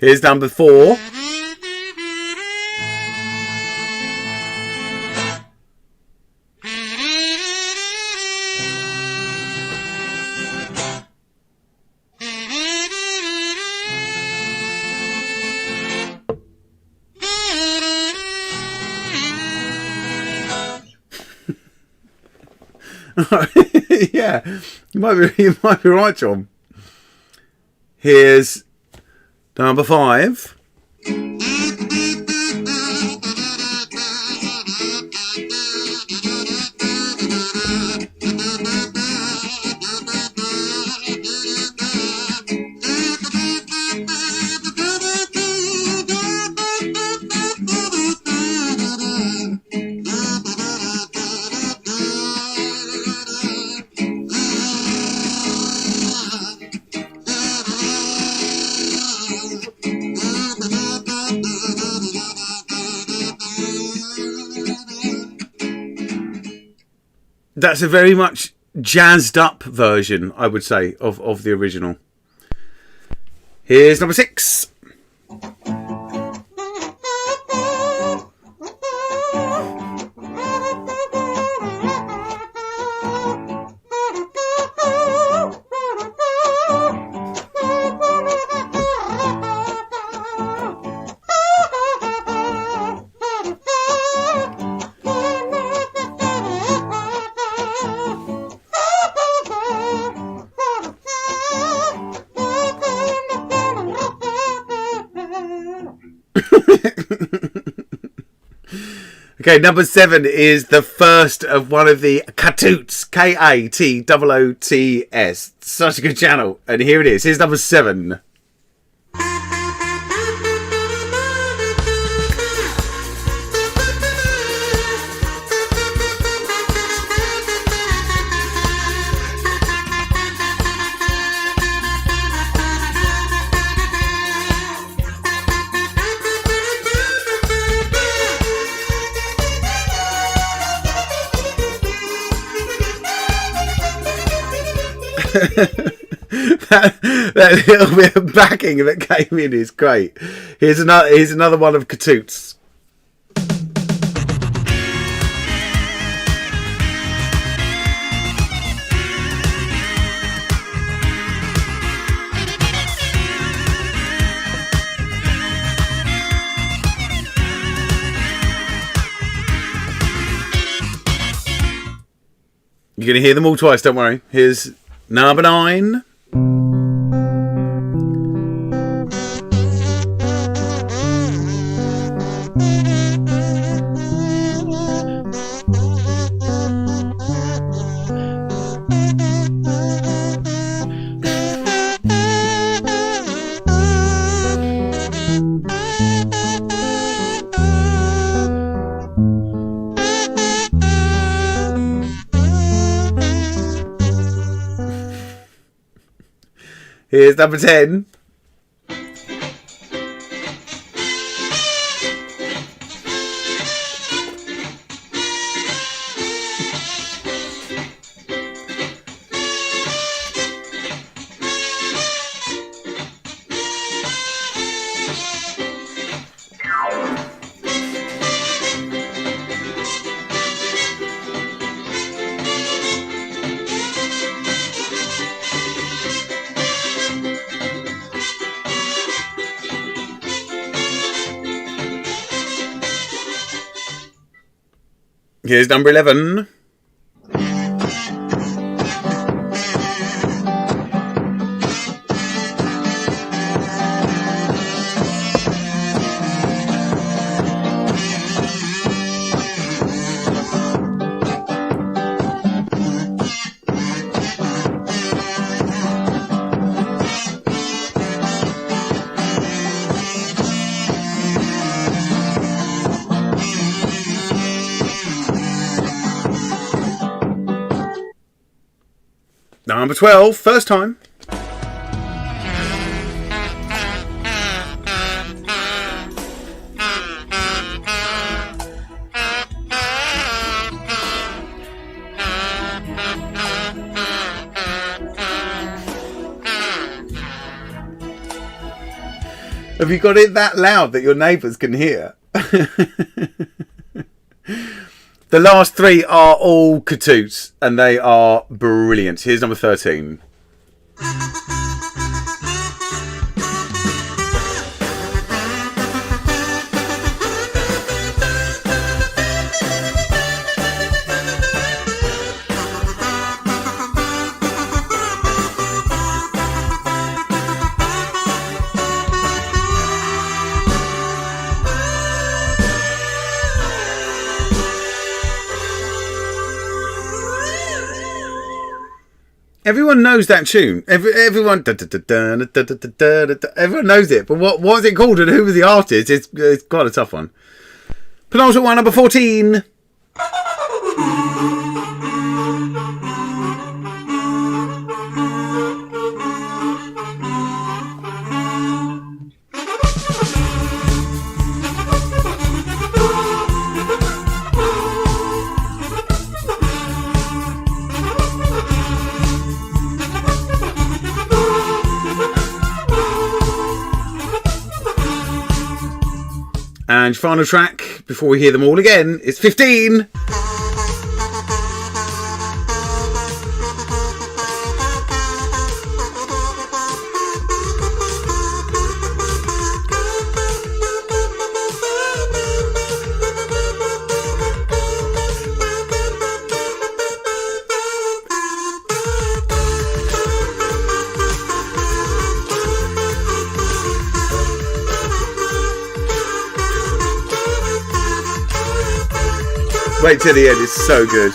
Here's number four. Yeah, you might be right, John. Here's number five. That's a very much jazzed up version, I would say, of the original. Here's number 6. Okay, number 7 is the first of one of the Katoots. Katoots. Such a good channel. And here it is. Here's number 7. that little bit of backing that came in is great. Here's another one of Katoots. You're going to hear them all twice, don't worry. Here's number 9. Here's number 10. Here's number 11. Number 12, first time. Have you got it that loud that your neighbours can hear? The last 3 are all Katoots, and they are brilliant. Here's number 13. Everyone knows that tune. Everyone knows it. But what was it called and who was the artist? It's quite a tough one. Penultimate one, number 14. challenge. Final track before we hear them all again. It's 15. Wait till the end, it's so good.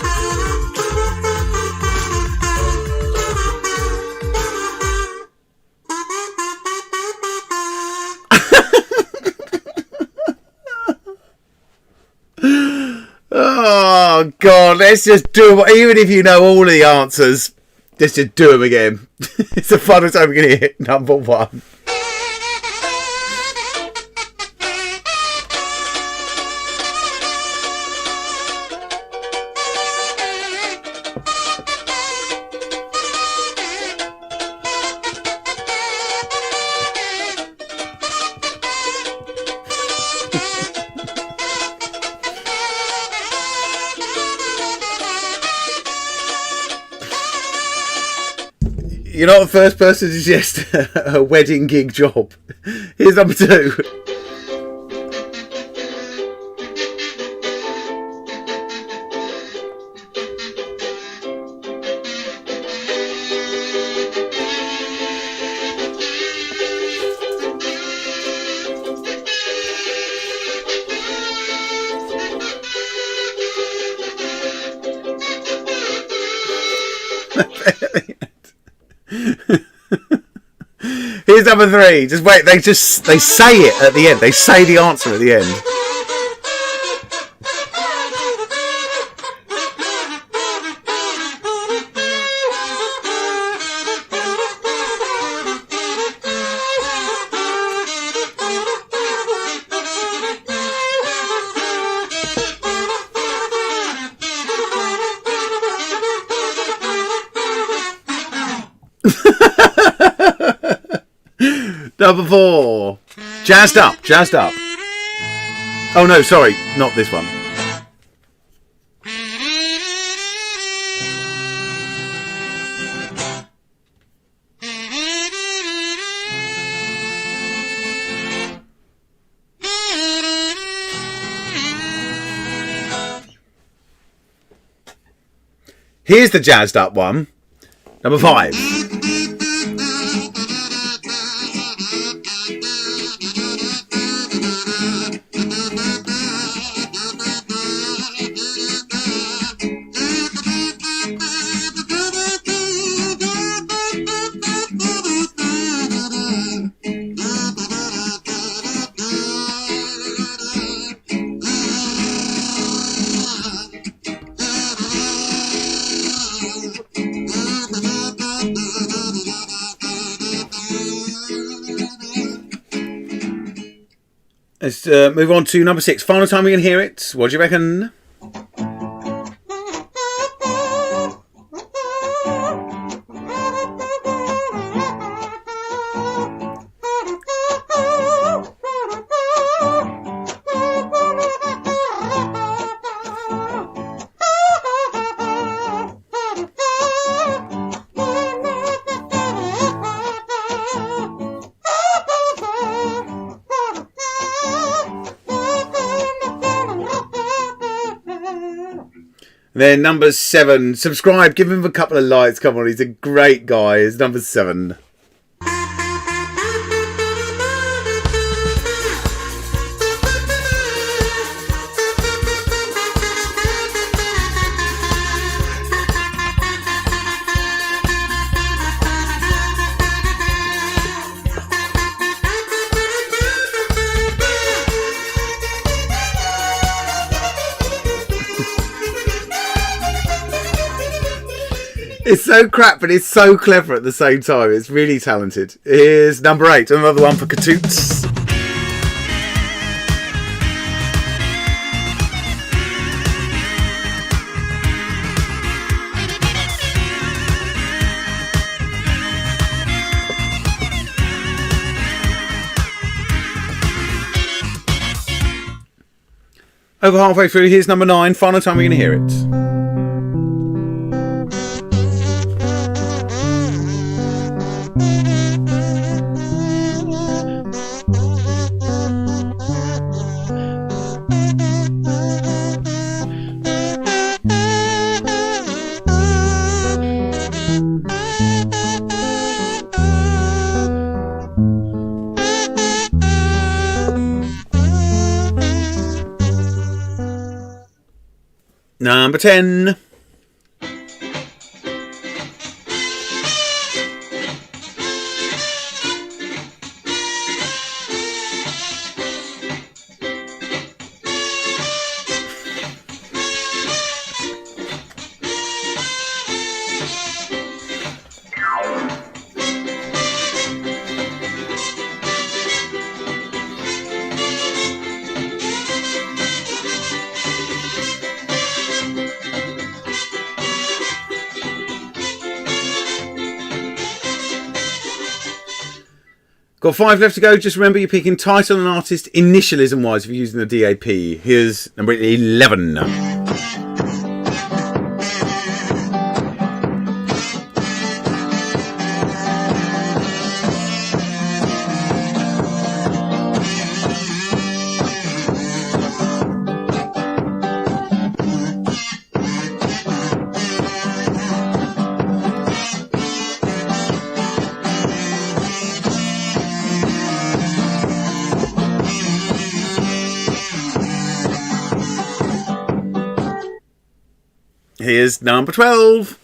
Oh God, let's just do them. Even if you know all of the answers, let's just do them again. It's the final time we're going to hit number one. You're not the first person to suggest a wedding gig job. Here's number two. Here's number three. Just wait. They say it at the end. They say the answer at the end. Number four. Jazzed up. Jazzed up. Oh no, sorry. Not this one. Here's the jazzed up one. Number five. Let's move on to number six. Final time we can hear it. What do you reckon? Then number seven. Subscribe. Give him a couple of likes. Come on, he's a great guy. It's number seven. It's so crap, but it's so clever at the same time. It's really talented. Here's number eight. Another one for Katoots. Over halfway through, here's number 9. Final time we're going to hear it. Number 10. Got 5 left to go. Just remember you're picking title and artist initialism wise if you're using the DAP. Here's number 11. Here's number 12.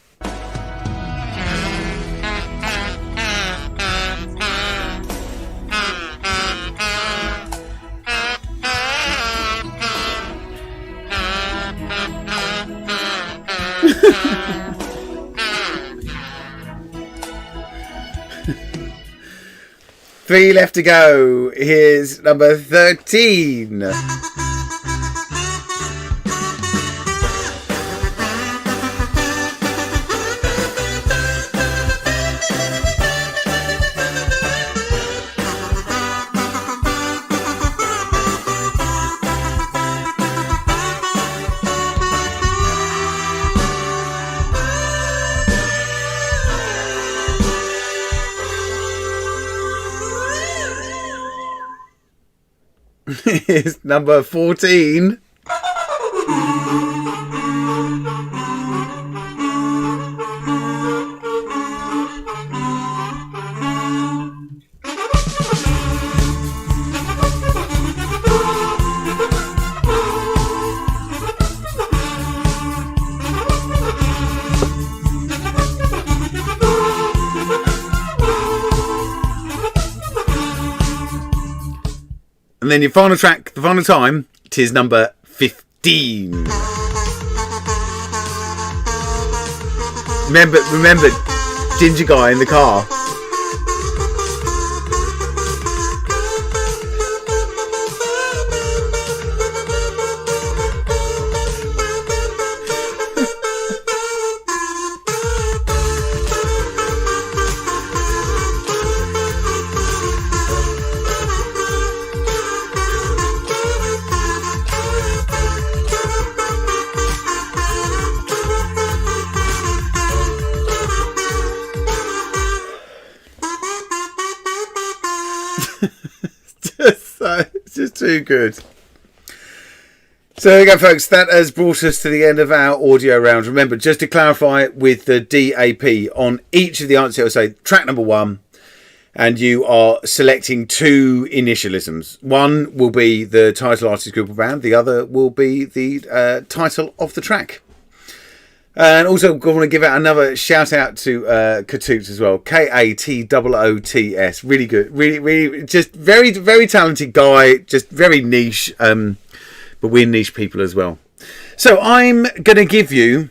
Three left to go. Here's number 13. Here's number 14. And then your final track, the final time, it is number 15. Remember, ginger guy in the car. It's just too good. So there you go, folks. That has brought us to the end of our audio round. Remember, just to clarify with the DAP, on each of the answers, I'll say track number 1, and you are selecting 2 initialisms. One will be the title, artist, group, or band. The other will be the title of the track. And also, I want to give out another shout out to Katoots as well. Katoots. Really good. Really, just very, very talented guy. Just very niche. But we're niche people as well. So I'm going to give you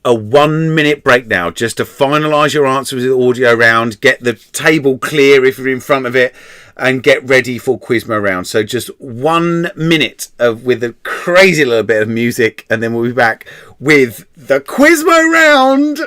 a 1-minute break now, just to finalise your answer with the audio round, get the table clear if you're in front of it, and get ready for Quizmo round. So just 1 minute with a crazy little bit of music, and then we'll be back with the Quizmo round.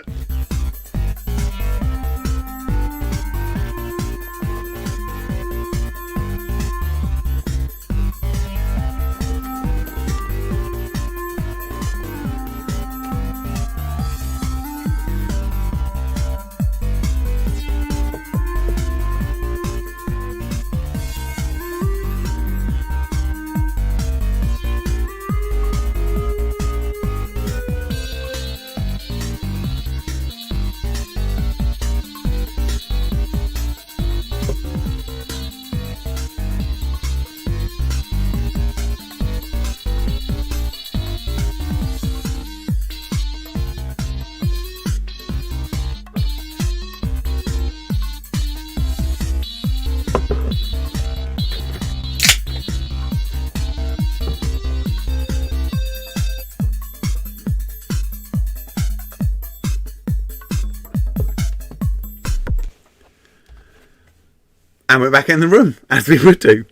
And we're back in the room, as we would do.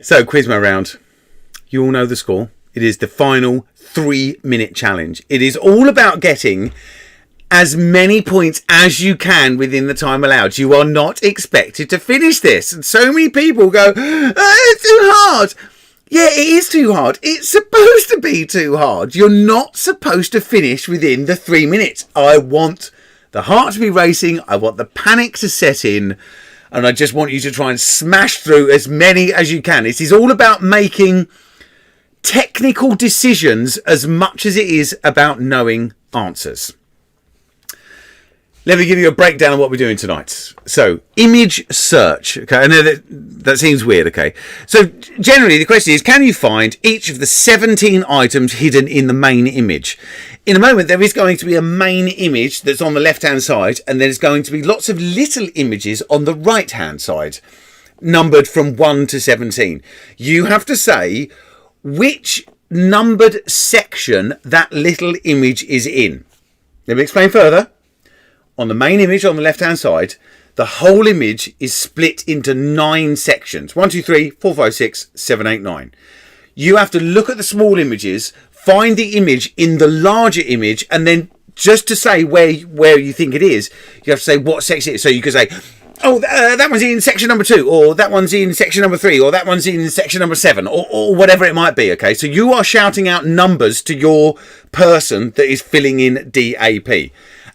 So, Quizmo round. You all know the score. It is the final 3-minute challenge. It is all about getting as many points as you can within the time allowed. You are not expected to finish this. And so many people go, it's too hard. Yeah, it is too hard. It's supposed to be too hard. You're not supposed to finish within the 3 minutes. I want the heart to be racing. I want the panic to set in. And I just want you to try and smash through as many as you can. This is all about making technical decisions as much as it is about knowing answers. Let me give you a breakdown of what we're doing tonight. So, image search. Okay, I know that seems weird, okay. So, generally, the question is, can you find each of the 17 items hidden in the main image? In a moment, there is going to be a main image that's on the left-hand side, and there's going to be lots of little images on the right-hand side, numbered from 1 to 17. You have to say which numbered section that little image is in. Let me explain further. On the main image on the left hand side, the whole image is split into 9 sections. 1, 2, 3, 4, 5, 6, 7, 8, 9. You have to look at the small images, find the image in the larger image, and then just to say where you think it is, you have to say what section it is. So you could say, oh, that one's in section number 2, or that one's in section number 3, or that one's in section number 7, or whatever it might be, okay? So you are shouting out numbers to your person that is filling in DAP.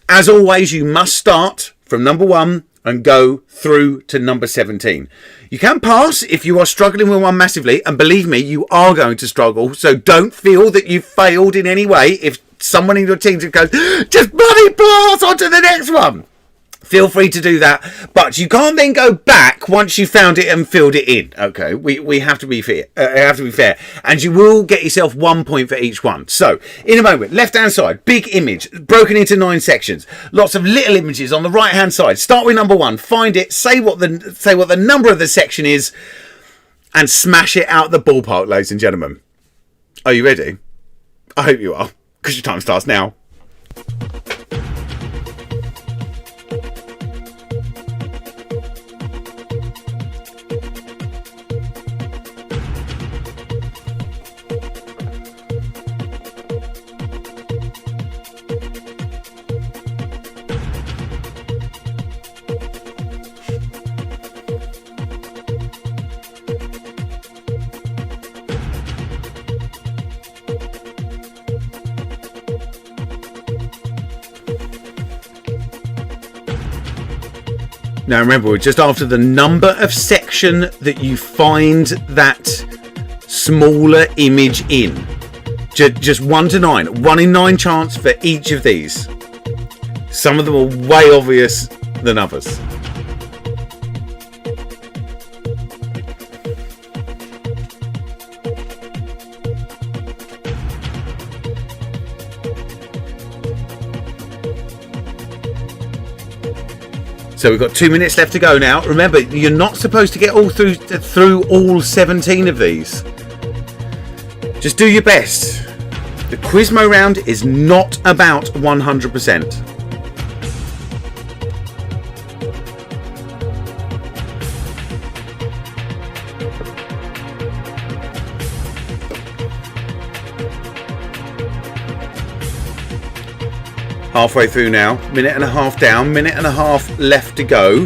As always, you must start from number 1 and go through to number 17. You can pass if you are struggling with one massively, and believe me, you are going to struggle, so don't feel that you've failed in any way. If someone in your team just goes, just bloody pass on to the next one, feel free to do that, but you can't then go back once you found it and filled it in. Okay, we have to be fair. And you will get yourself 1 point for each one. So, in a moment, left-hand side, big image, broken into 9 sections. Lots of little images on the right-hand side. Start with number 1, find it, say what the number of the section is, and smash it out the ballpark, ladies and gentlemen. Are you ready? I hope you are, because your time starts now. Now remember, we're just after the number of section that you find that smaller image in. Just 1 to 9. 1 in 9 chance for each of these. Some of them are way obvious than others. So we've got 2 minutes left to go now. Remember, you're not supposed to get all through all 17 of these. Just do your best. The Quizmo round is not about 100%. Halfway through now, minute and a half down, minute and a half left to go.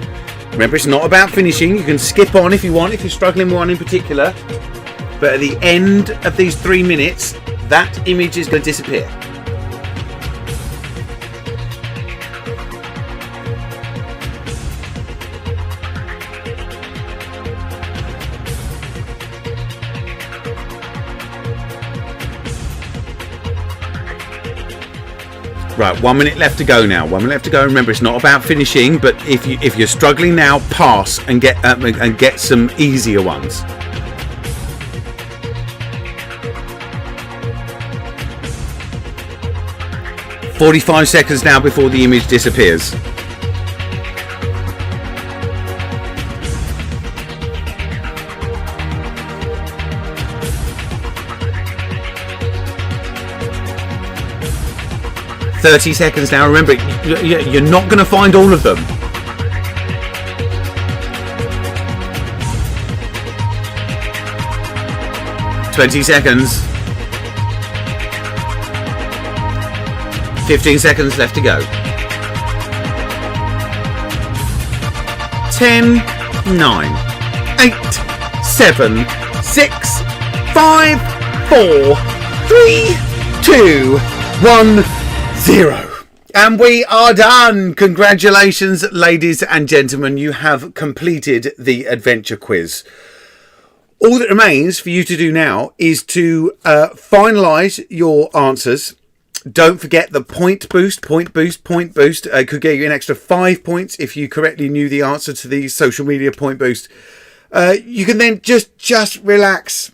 Remember, it's not about finishing. You can skip on if you want, if you're struggling with one in particular. But at the end of these 3 minutes, that image is going to disappear. Right, 1 minute left to go now. 1 minute left to go. Remember, it's not about finishing, but if you're struggling now, pass and get some easier ones. "45 seconds now before the image disappears. "30 seconds now. Remember, you're not going to find all of them. 20 seconds. 15 seconds left to go. 10, 9, 8, 7, 6, 5, 4, 3, 2, 1, 0. And we are done. Congratulations, ladies and gentlemen. You have completed the adventure quiz. All that remains for you to do now is to finalise your answers. Don't forget the point boost. It could get you an extra 5 points if you correctly knew the answer to the social media point boost. You can then just relax.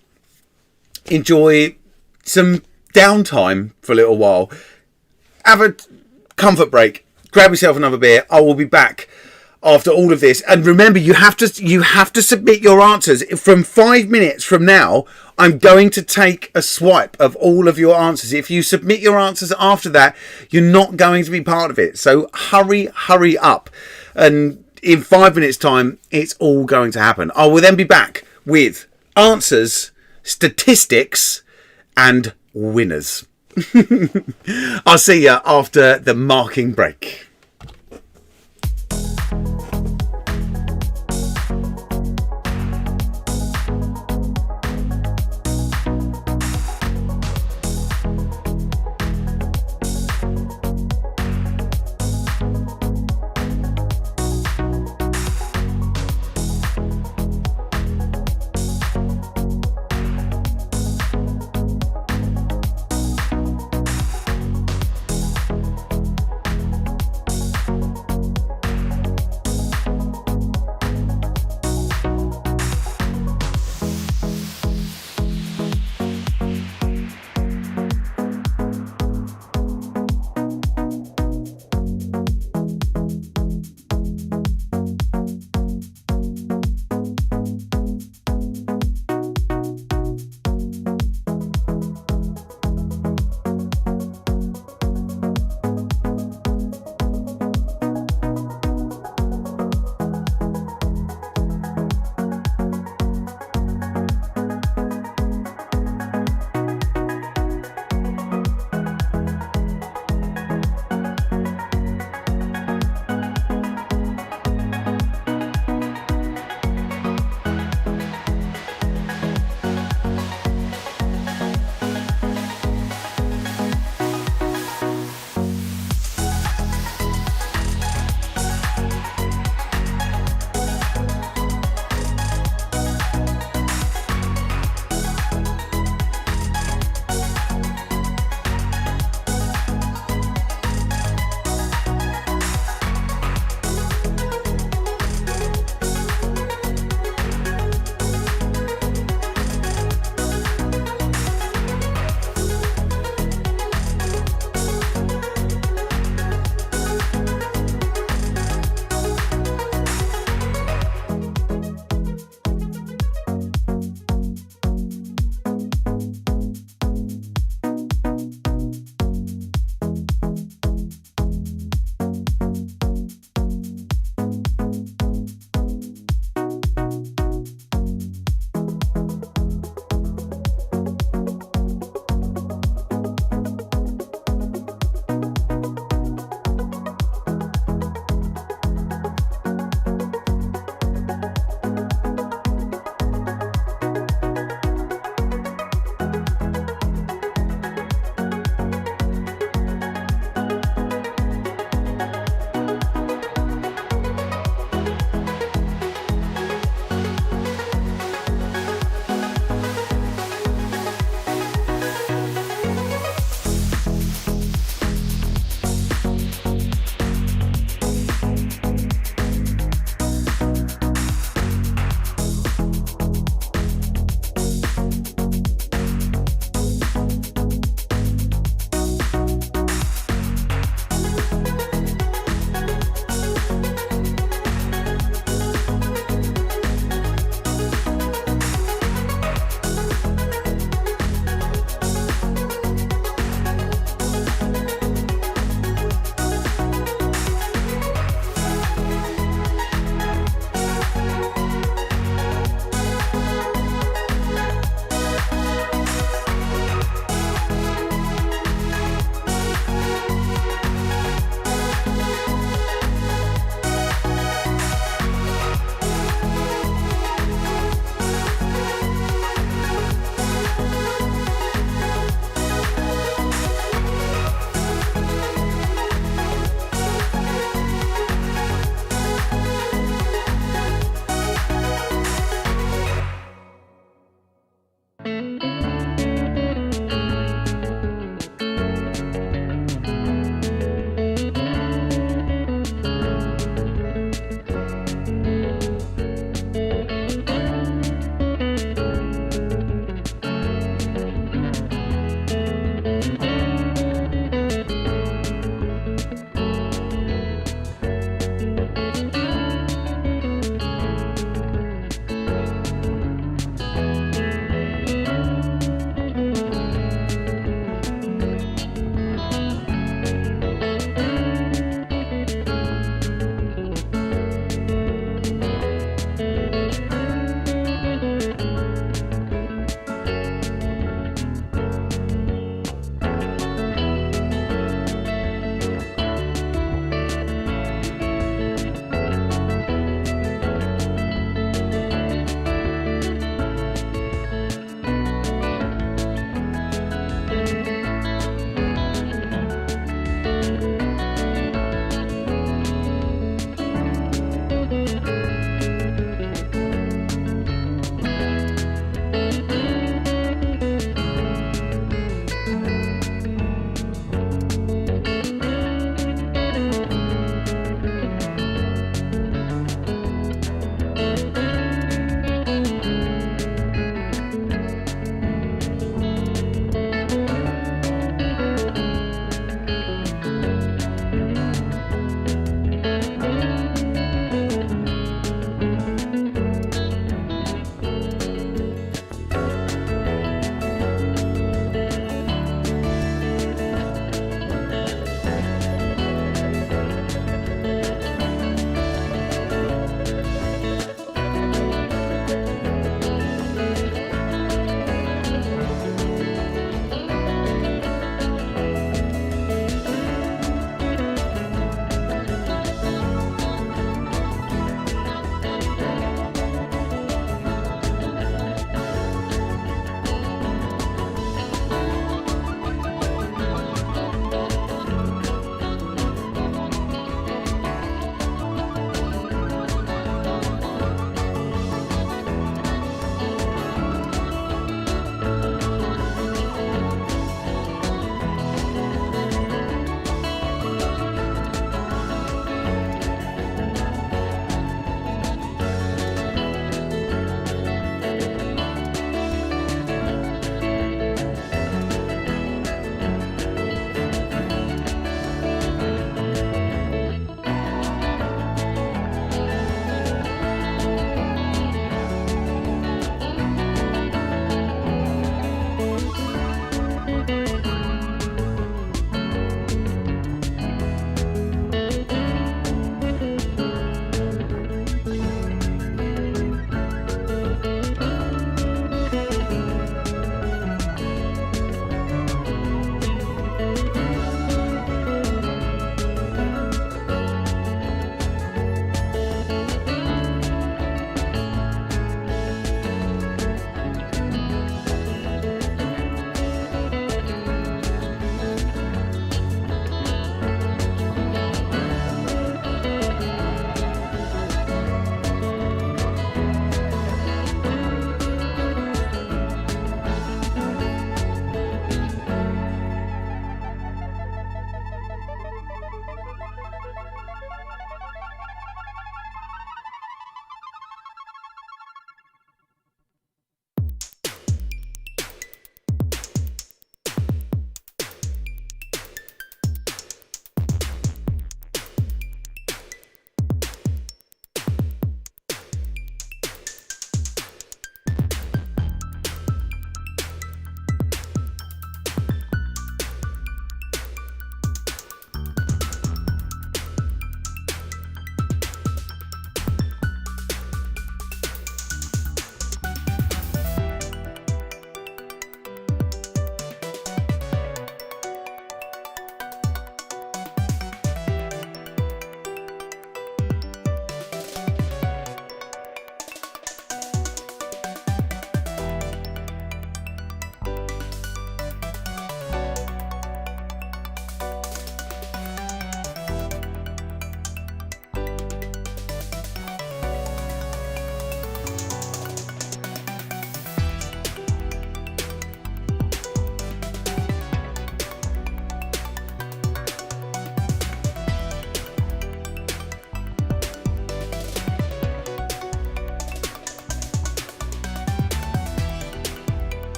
Enjoy some downtime for a little while. Have a comfort break. Grab yourself another beer. I will be back after all of this. And remember, you have to submit your answers. From 5 minutes from now, I'm going to take a swipe of all of your answers. If you submit your answers after that, you're not going to be part of it. So hurry up. And in 5 minutes time, it's all going to happen. I will then be back with answers, statistics, and winners. I'll see you after the marking break.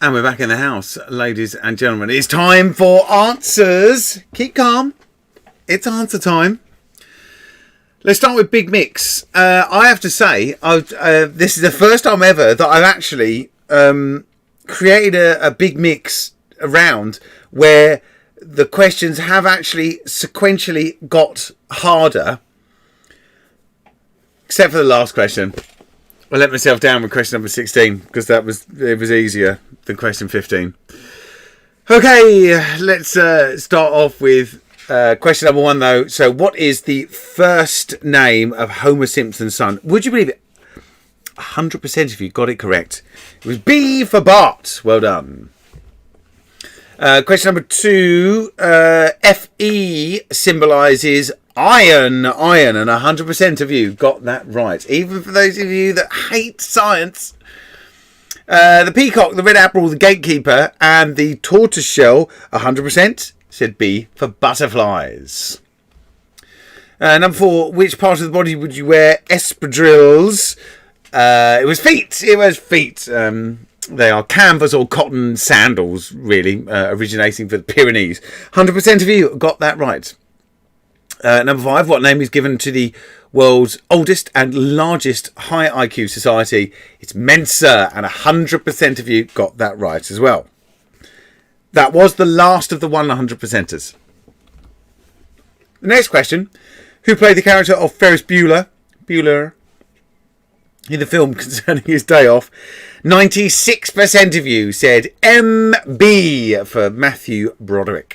And we're back in the house, ladies and gentlemen. It's time for answers. Keep calm. It's answer time. Let's start with Big Mix. I have to say, this is the first time ever that I've actually created a Big Mix round where the questions have actually sequentially got harder. Except for the last question. I let myself down with question number 16 because it was easier than question 15. Okay, let's start off with question number 1 though. So, what is the first name of Homer Simpson's son? Would you believe it? 100% of you got it correct. It was B for Bart. Well done. Question number 2. Fe symbolises iron, and 100% of you got that right. Even for those of you that hate science. The peacock, the red admiral, the gatekeeper, and the tortoiseshell, 100% said B for butterflies. Number 4, which part of the body would you wear espadrilles? It was feet. They are canvas or cotton sandals, really, originating for the Pyrenees. 100% of you got that right. Number 5, what name is given to the world's oldest and largest high IQ society? It's Mensa, and 100% of you got that right as well. That was the last of the 100%ers. The next question, who played the character of Ferris Bueller in the film concerning his day off? 96% of you said MB for Matthew Broderick.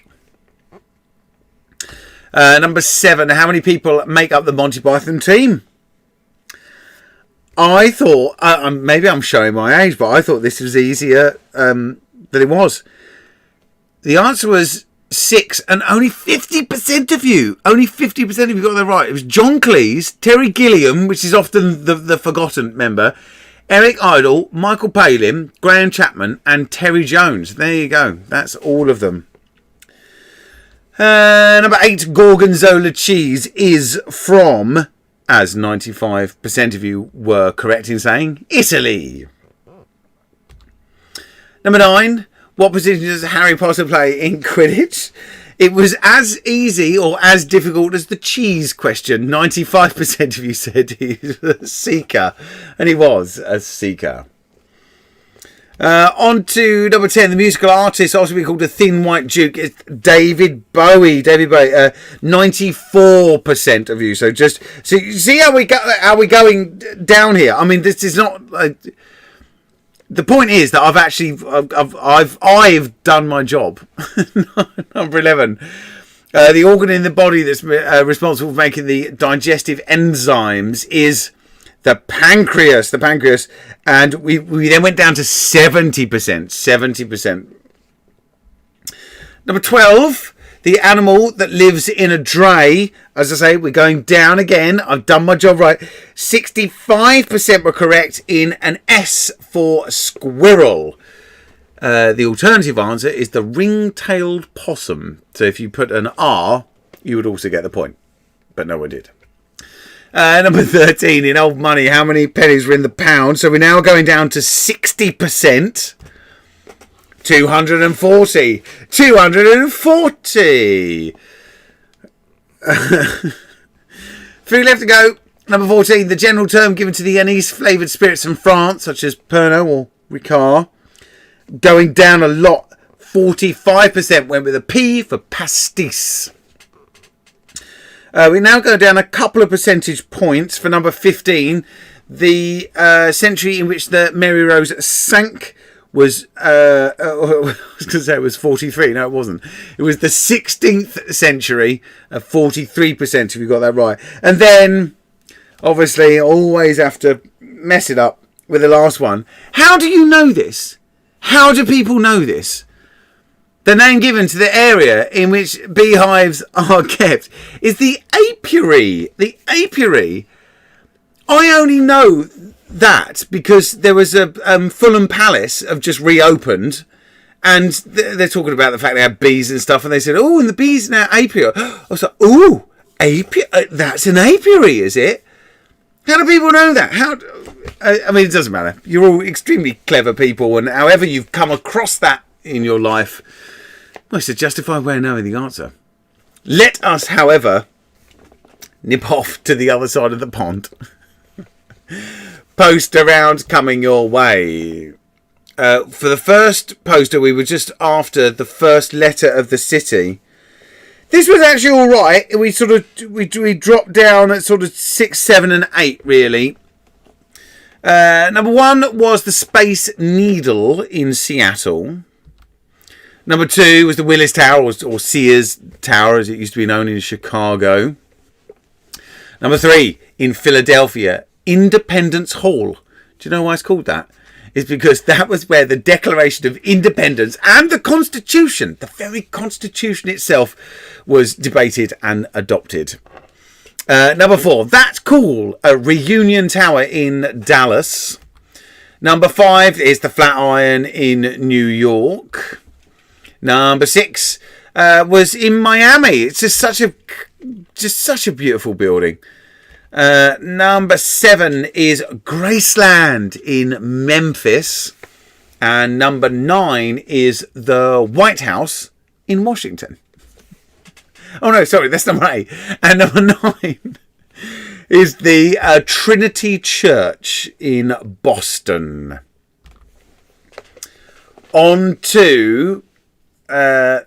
Number 7, how many people make up the Monty Python team? I thought, maybe I'm showing my age, but I thought this was easier than it was. The answer was 6, and only 50% of you got that right. It was John Cleese, Terry Gilliam, which is often the forgotten member, Eric Idle, Michael Palin, Graham Chapman, and Terry Jones. There you go. That's all of them. Number 8, Gorgonzola cheese is from, as 95% of you were correct in saying, Italy. Number 9, what position does Harry Potter play in Quidditch? It was as easy or as difficult as the cheese question. 95% of you said he's a seeker, and he was a seeker. On to number 10, the musical artist, also be called the Thin White Duke. It's David Bowie. 94% of you. So just see how we're going down here. I mean, this is not like. The point is that I've done my job. Number 11, the organ in the body that's responsible for making the digestive enzymes is the pancreas, and we then went down to 70%. Number 12, the animal that lives in a dray. As I say, we're going down again. I've done my job right. 65% were correct in an S for squirrel. The alternative answer is the ring-tailed possum. So if you put an R, you would also get the point. But no one did. Number 13, in old money, how many pennies were in the pound? So we're now going down to 60%. 240. 240. 3 left to go. Number 14, the general term given to the anise-flavoured spirits from France, such as Pernod or Ricard. Going down a lot. 45% went with a P for pastis. We now go down a couple of percentage points for number 15. The century in which the Mary Rose sank was, I was going to say it was 43. No, it wasn't. It was the 16th century. 43% if you got that right. And then, obviously, always have to mess it up with the last one. How do you know this? How do people know this? The name given to the area in which beehives are kept is the apiary. The apiary. I only know that because there was a Fulham Palace have just reopened, and they're talking about the fact they have bees and stuff, and they said, "Oh, and the bees now apiary." I was like, "Oh, apiary? That's an apiary, is it?" How do people know that? I mean, it doesn't matter. You're all extremely clever people, and however you've come across that in your life, well, it's a justified way of knowing the answer. Let us, however, nip off to the other side of the pond. Poster round coming your way. For the first poster, we were just after the first letter of the city. This was actually all right. We dropped down at sort of 6, 7, and 8 really. Number 1 was the Space Needle in Seattle. Number 2 was the Willis Tower, or Sears Tower as it used to be known in Chicago. Number 3 in Philadelphia, Independence Hall. Do you know why it's called that? It's because that was where the Declaration of Independence and the Constitution, the very Constitution itself, was debated and adopted. Number 4, That's Cool, a Reunion Tower in Dallas. Number 5 is the Flatiron in New York. Number 6 was in Miami. It's just such a beautiful building. Number 7 is Graceland in Memphis. And number 9 is the White House in Washington. Oh no, sorry, that's number 8. And number 9 is the Trinity Church in Boston. On to the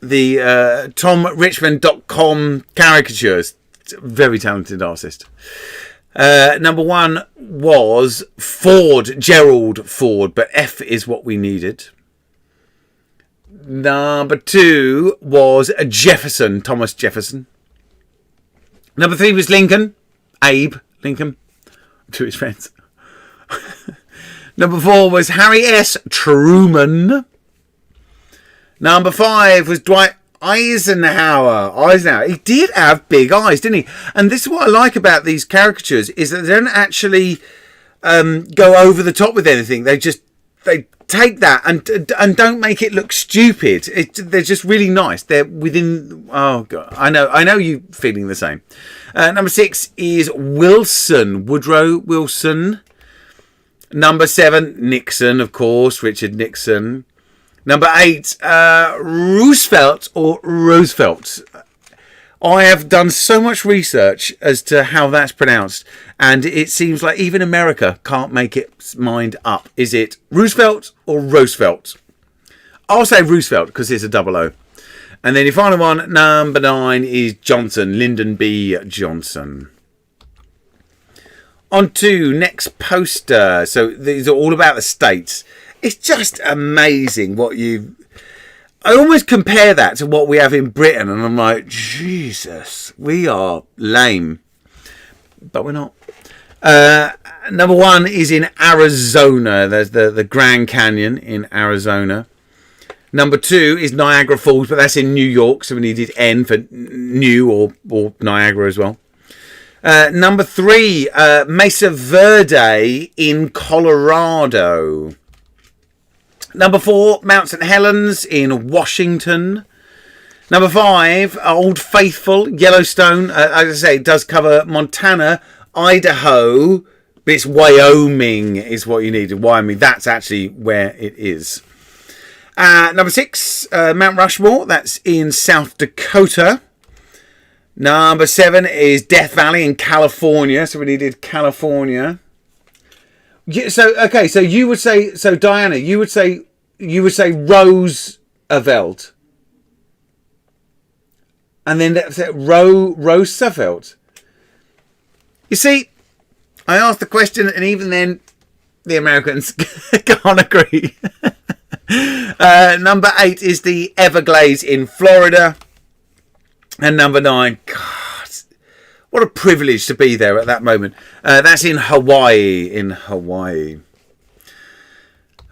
TomRichmond.com caricatures. Very talented artist. Number 1 was Ford, Gerald Ford, but F is what we needed. Number 2 was Jefferson, Thomas Jefferson. Number 3 was Lincoln, Abe Lincoln, to his friends. Number 4 was Harry S. Truman. Number 5 was Dwight Eisenhower. He did have big eyes, didn't he? And this is what I like about these caricatures, is that they don't actually go over the top with anything. They take that and don't make it look stupid. They're just really nice. They're within. Oh god, I know you feeling the same. Number 6 is Wilson, Woodrow Wilson. Number 7, Nixon, of course, Richard Nixon. Number 8, Roosevelt or Roosevelt. I have done so much research as to how that's pronounced, and it seems like even America can't make its mind up. Is it Roosevelt or Roosevelt? I'll say Roosevelt because it's a double O. And then your final one, number 9, is Johnson, Lyndon B. Johnson. On to next poster. So these are all about the states. It's just amazing what I almost compare that to what we have in Britain, and I'm like, Jesus, we are lame. But we're not. Number 1 is in Arizona. There's the Grand Canyon in Arizona. Number 2 is Niagara Falls, but that's in New York, so we needed N for New or Niagara as well. Number 3, Mesa Verde in Colorado. Number 4, Mount St. Helens in Washington. Number 5, Old Faithful, Yellowstone. As I say, it does cover Montana, Idaho, but it's Wyoming is what you needed. Wyoming, that's actually where it is. Number 6, Mount Rushmore. That's in South Dakota. Number 7 is Death Valley in California. So we needed California. Yeah, so you would say, so Diana, you would say Roosevelt, and then that's it, Roosevelt. You see, I asked the question, and even then, the Americans can't agree. Number 8 is the Everglades in Florida, and number 9, God. What a privilege to be there at that moment. That's in Hawaii.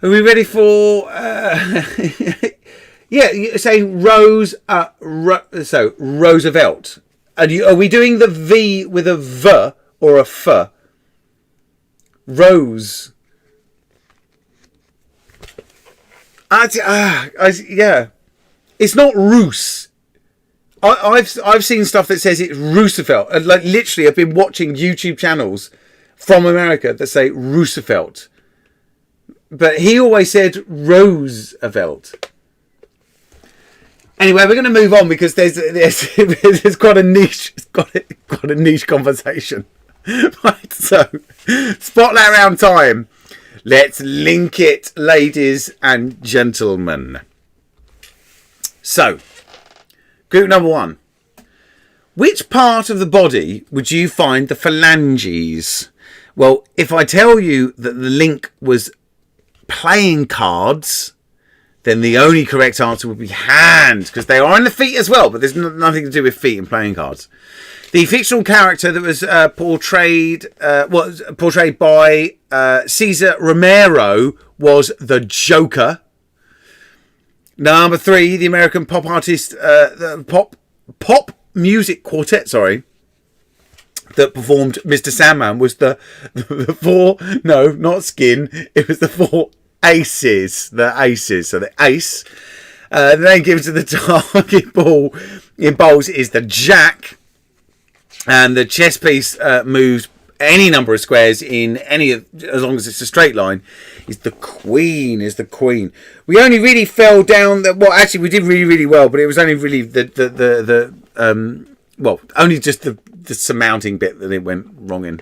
Are we ready for... yeah, say Roosevelt. Are we doing the V with a V or a F? Rose. Yeah. It's not Roos. I've seen stuff that says it's Roosevelt. And like literally, I've been watching YouTube channels from America that say Roosevelt. But he always said Roosevelt. Anyway, we're going to move on because there's quite a niche, quite a niche conversation. Right, so spotlight round time. Let's link it, ladies and gentlemen. So, group number 1. Which part of the body would you find the phalanges? Well, if I tell you that the link was playing cards, then the only correct answer would be hand, because they are on the feet as well, but there's nothing to do with feet and playing cards. The fictional character that was portrayed by Cesar Romero was the Joker. Number 3, the American pop artist, pop music quartet, that performed Mr. Sandman was the 4, no, not Skin, it was the 4 Aces, so the ace. The name given to the target ball in bowls is the Jack, and the chess piece moves any number of squares in any of, as long as it's a straight line. Is the Queen. We only really fell down well, actually we did really well, but it was only really only just the surmounting bit that it went wrong in.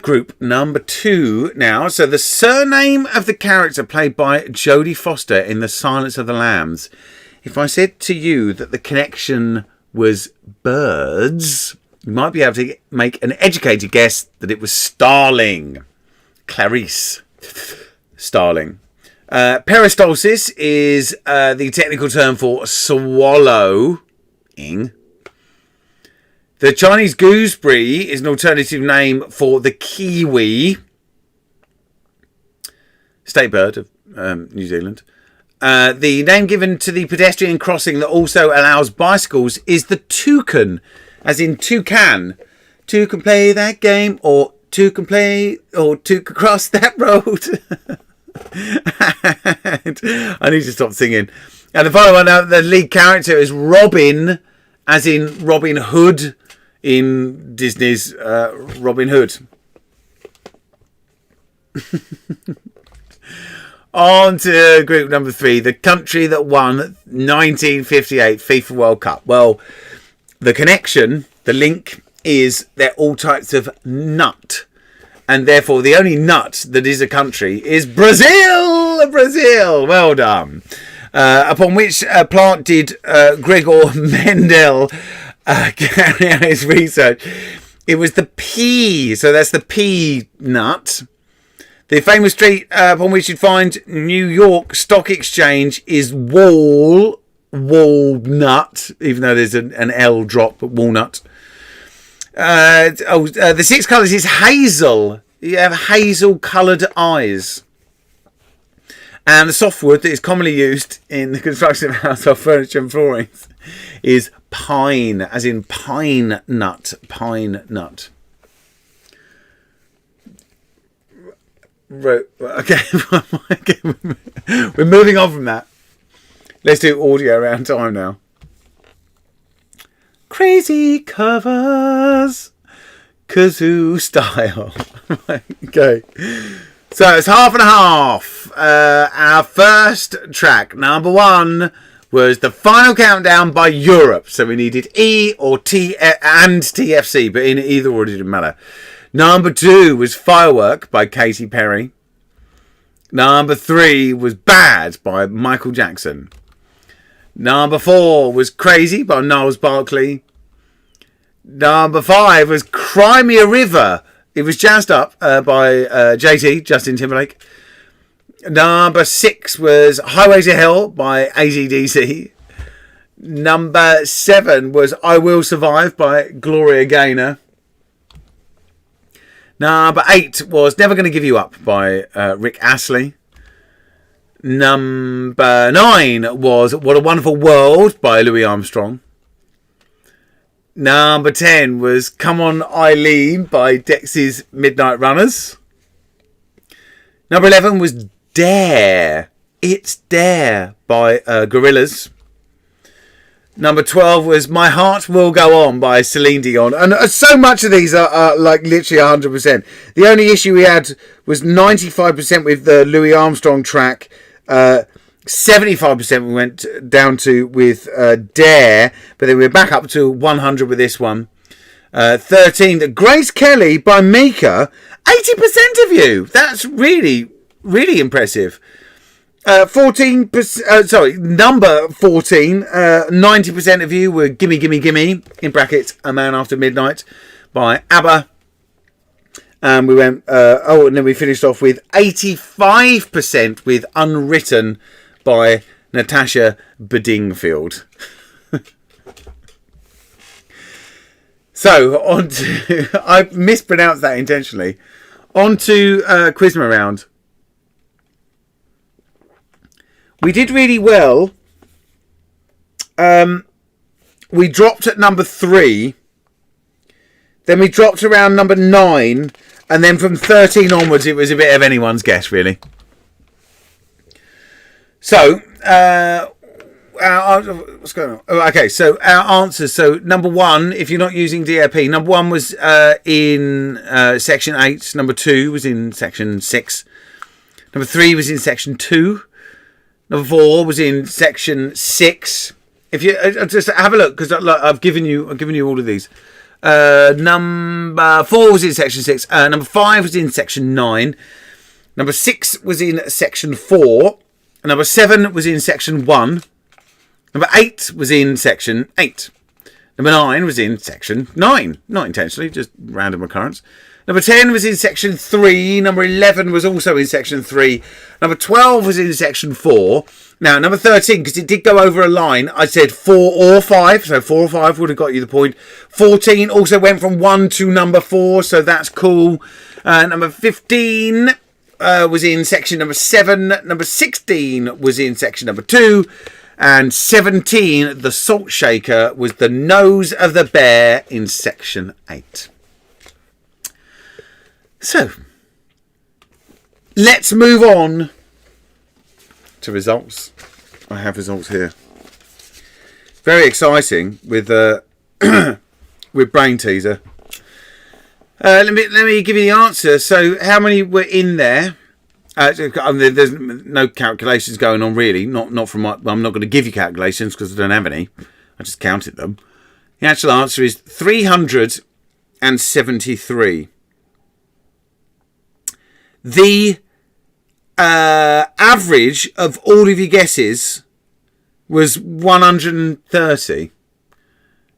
Group number 2 now. So the surname of the character played by Jodie Foster in The Silence of the Lambs. If I said to you that the connection was birds, you might be able to make an educated guess that it was Starling. Clarice Starling. Peristalsis is the technical term for swallowing. The Chinese gooseberry is an alternative name for the kiwi, state bird of New Zealand. The name given to the pedestrian crossing that also allows bicycles is the toucan, as in toucan. Two can play that game, or two can play, or two can cross that road. I need to stop singing. And the final one, the lead character is Robin, as in Robin Hood in Disney's Robin Hood. On to group number 3, the country that won 1958 FIFA World Cup. Well, the connection, the link, is they're all types of nut. And therefore, the only nut that is a country is Brazil! Brazil! Well done. Upon which plant did Gregor Mendel carry out his research? It was the pea. So that's the pea nut. The famous street upon which you'd find New York Stock Exchange is Walnut, even though there's an L drop, but Walnut. The 6 colours is hazel. You have hazel-coloured eyes. And the softwood that is commonly used in the construction of household furniture and floorings is pine, as in pine nut. Pine nut. Okay, we're moving on from that. Let's do audio around time now. Crazy covers, kazoo style. Okay, so it's half and a half. Our first track, number 1, was The Final Countdown by Europe. So we needed E or T and TFC, but in either order didn't matter. Number 2 was Firework by Katy Perry. Number 3 was Bad by Michael Jackson. Number 4 was Crazy by Gnarls Barkley. Number 5 was Cry Me a River. It was jazzed up by JT, Justin Timberlake. Number 6 was Highway to Hell by AC/DC. Number 7 was I Will Survive by Gloria Gaynor. Number 8 was Never Gonna Give You Up by Rick Astley. Number 9 was What a Wonderful World by Louis Armstrong. Number 10 was Come On Eileen by Dexys Midnight Runners. Number 11 was Dare. It's Dare by Gorillaz. Number 12 was My Heart Will Go On by Celine Dion. And so much of these are like literally 100%. The only issue we had was 95% with the Louis Armstrong track. 75% we went down to with Dare. But then we're back up to 100 with this one. 13, the Grace Kelly by Mika. 80% of you. That's really, really impressive. 14%, number 14, 90% of you were Gimme Gimme Gimme, in brackets, A Man After Midnight by ABBA. And we went, and then we finished off with 85% with Unwritten by Natasha Bedingfield. So, on to, I mispronounced that intentionally. On to Quizma round. We did really well. We dropped at number 3. Then we dropped around number 9. And then from 13 onwards, it was a bit of anyone's guess, really. So, what's going on? Oh, okay, so our answers. So, number 1, if you're not using DAP, number 1 was in section 8. Number 2 was in section 6. Number 3 was in section 2. Number 4 was in section 6. If you just have a look, because I've given you all of these. Number 4 was in section 6. Number 5 was in section 9. Number 6 was in section 4. Number 7 was in section 1. Number 8 was in section 8. Number 9 was in section 9. Not intentionally, just random occurrence. Number 10 was in section 3. Number 11 was also in section 3. Number 12 was in section 4. Now, number 13, because it did go over a line, I said 4 or 5. So 4 or 5 would have got you the point. 14 also went from 1 to number 4. So that's cool. Number 15 was in section number 7. Number 16 was in section number 2. And 17, the salt shaker, was the nose of the bear in section 8. So, let's move on to results. I have results here. Very exciting with with Brainteaser. Let me give you the answer. So, how many were in there? There's no calculations going on really. Not from my. I'm not going to give you calculations because I don't have any. I just counted them. The actual answer is 373. The average of all of your guesses was 130.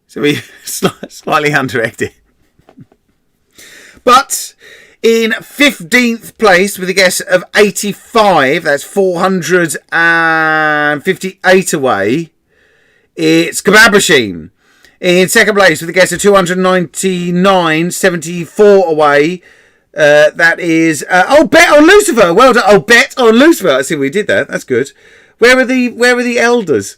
So we slightly under-egged. But in 15th place with a guess of 85, that's 458 away, it's Kebab Machine. In second place with a guess of 299, 74 away, that is Bet on Lucifer. Well done. Oh, Bet on Lucifer. I see we did that. That's good. Where were the elders?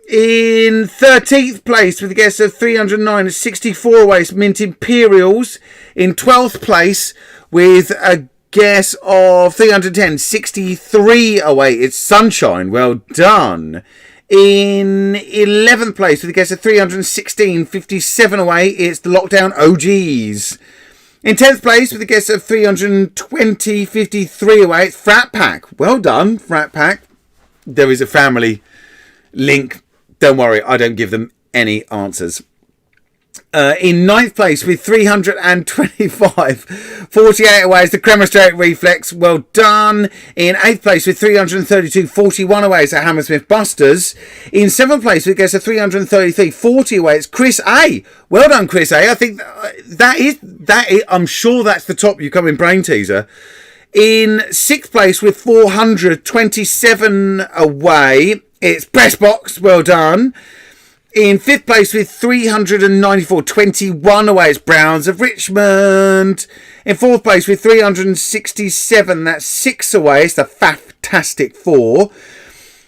In 13th place with a guess of 309, 64 away, it's Mint Imperials. In 12th place with a guess of 310, 63 away, it's Sunshine. Well done. In 11th place with a guess of 316, 57 away, it's the Lockdown OGs. In 10th place with a guess of 320, 53 away, it's Frat Pack. Well done, Frat Pack. There is a family link. Don't worry, I don't give them any answers. In 9th place with 325, 48 away is the Cremostrate Reflex. Well done. In 8th place with 332, 41 away is the Hammersmith Busters. In 7th place with a guess of 333, 40 away it's Chris A. Well done, Chris A. I think that is. I'm sure that's the top you come in Brainteaser. In 6th place with 427 away, it's Pressbox. Well done. In 5th place with 394, 21 away, it's Browns of Richmond. In 4th place with 367, that's 6 away, it's the Fantastic Four.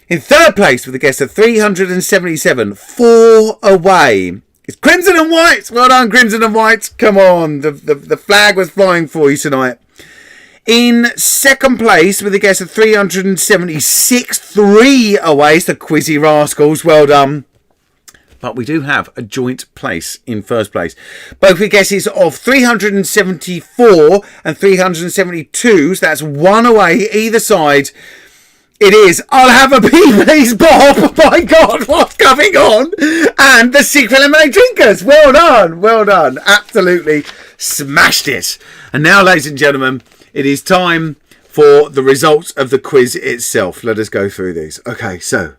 In 3rd place with a guess of 377, 4 away, it's Crimson and White. Well done, Crimson and White. Come on, the flag was flying for you tonight. In 2nd place with a guess of 376, 3 away, it's the Quizzy Rascals. Well done. but we do have a joint place in first place. Both with guesses of 374 and 372, so that's one away either side. It is I'll Have a Pee Please Bob. My God, what's going on? And the Secret Lemonade Drinkers. Well done, well done. Absolutely smashed it. And now, ladies and gentlemen, it is time for the results of the quiz itself. Let us go through these. Okay, so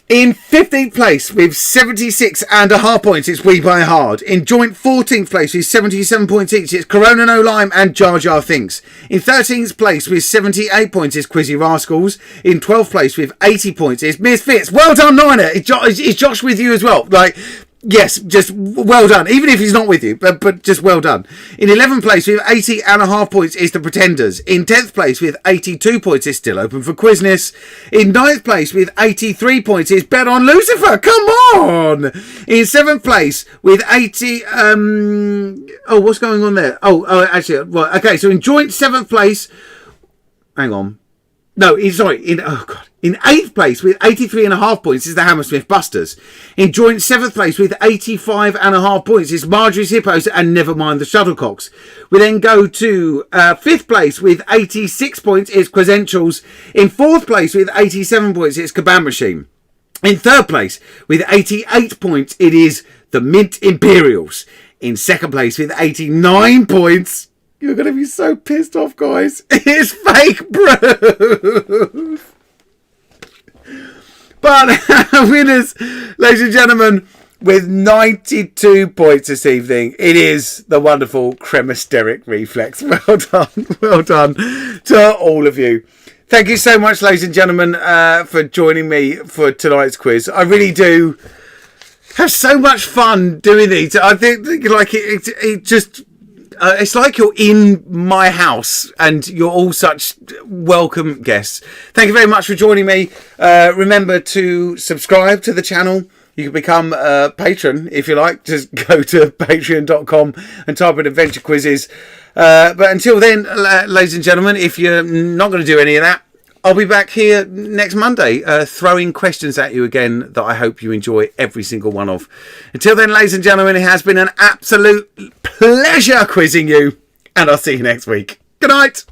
in 15th place with 76.5 points, it's We Buy Hard. In joint 14th place with 77 points each, it's Corona No Lime and Jar Jar Thinks. In 13th place with 78 points is Quizzy Rascals. In 12th place with 80 points is Misfits. Well done, Niner. Is Josh with you as well? Like, yes, just well done. Even if he's not with you, but just well done. In 11th place with 80.5 points is The Pretenders. In 10th place with 82 points is Still Open for Quizness. In 9th place with 83 points is Bet on Lucifer. Come on! In 7th place with 80... Oh, what's going on there? Actually, right. Okay, so in joint 7th place... Hang on. No, sorry. In 8th place with 83.5 points is the Hammersmith Busters. In joint 7th place with 85.5 points is Marjorie's Hippos and Nevermind the Shuttlecocks. We then go to 5th place with 86 points is Crescentials. In 4th place with 87 points it's Kabam Machine. In 3rd place with 88 points it is the Mint Imperials. In 2nd place with 89 points... You're going to be so pissed off, guys. It's Fake Brew. But our winners, ladies and gentlemen, with 92 points this evening, it is the wonderful Cremasteric Reflex. Well done to all of you. Thank you so much, ladies and gentlemen, for joining me for tonight's quiz. I really do have so much fun doing these. I think like it just... it's like you're in my house and you're all such welcome guests. Thank you very much for joining me. Remember to subscribe to the channel. You can become a patron if you like. Just go to patreon.com and type in Adventure Quizzes. But until then, ladies and gentlemen, if you're not going to do any of that, I'll be back here next Monday throwing questions at you again that I hope you enjoy every single one of. Until then, ladies and gentlemen, it has been an absolute pleasure quizzing you, and I'll see you next week. Good night.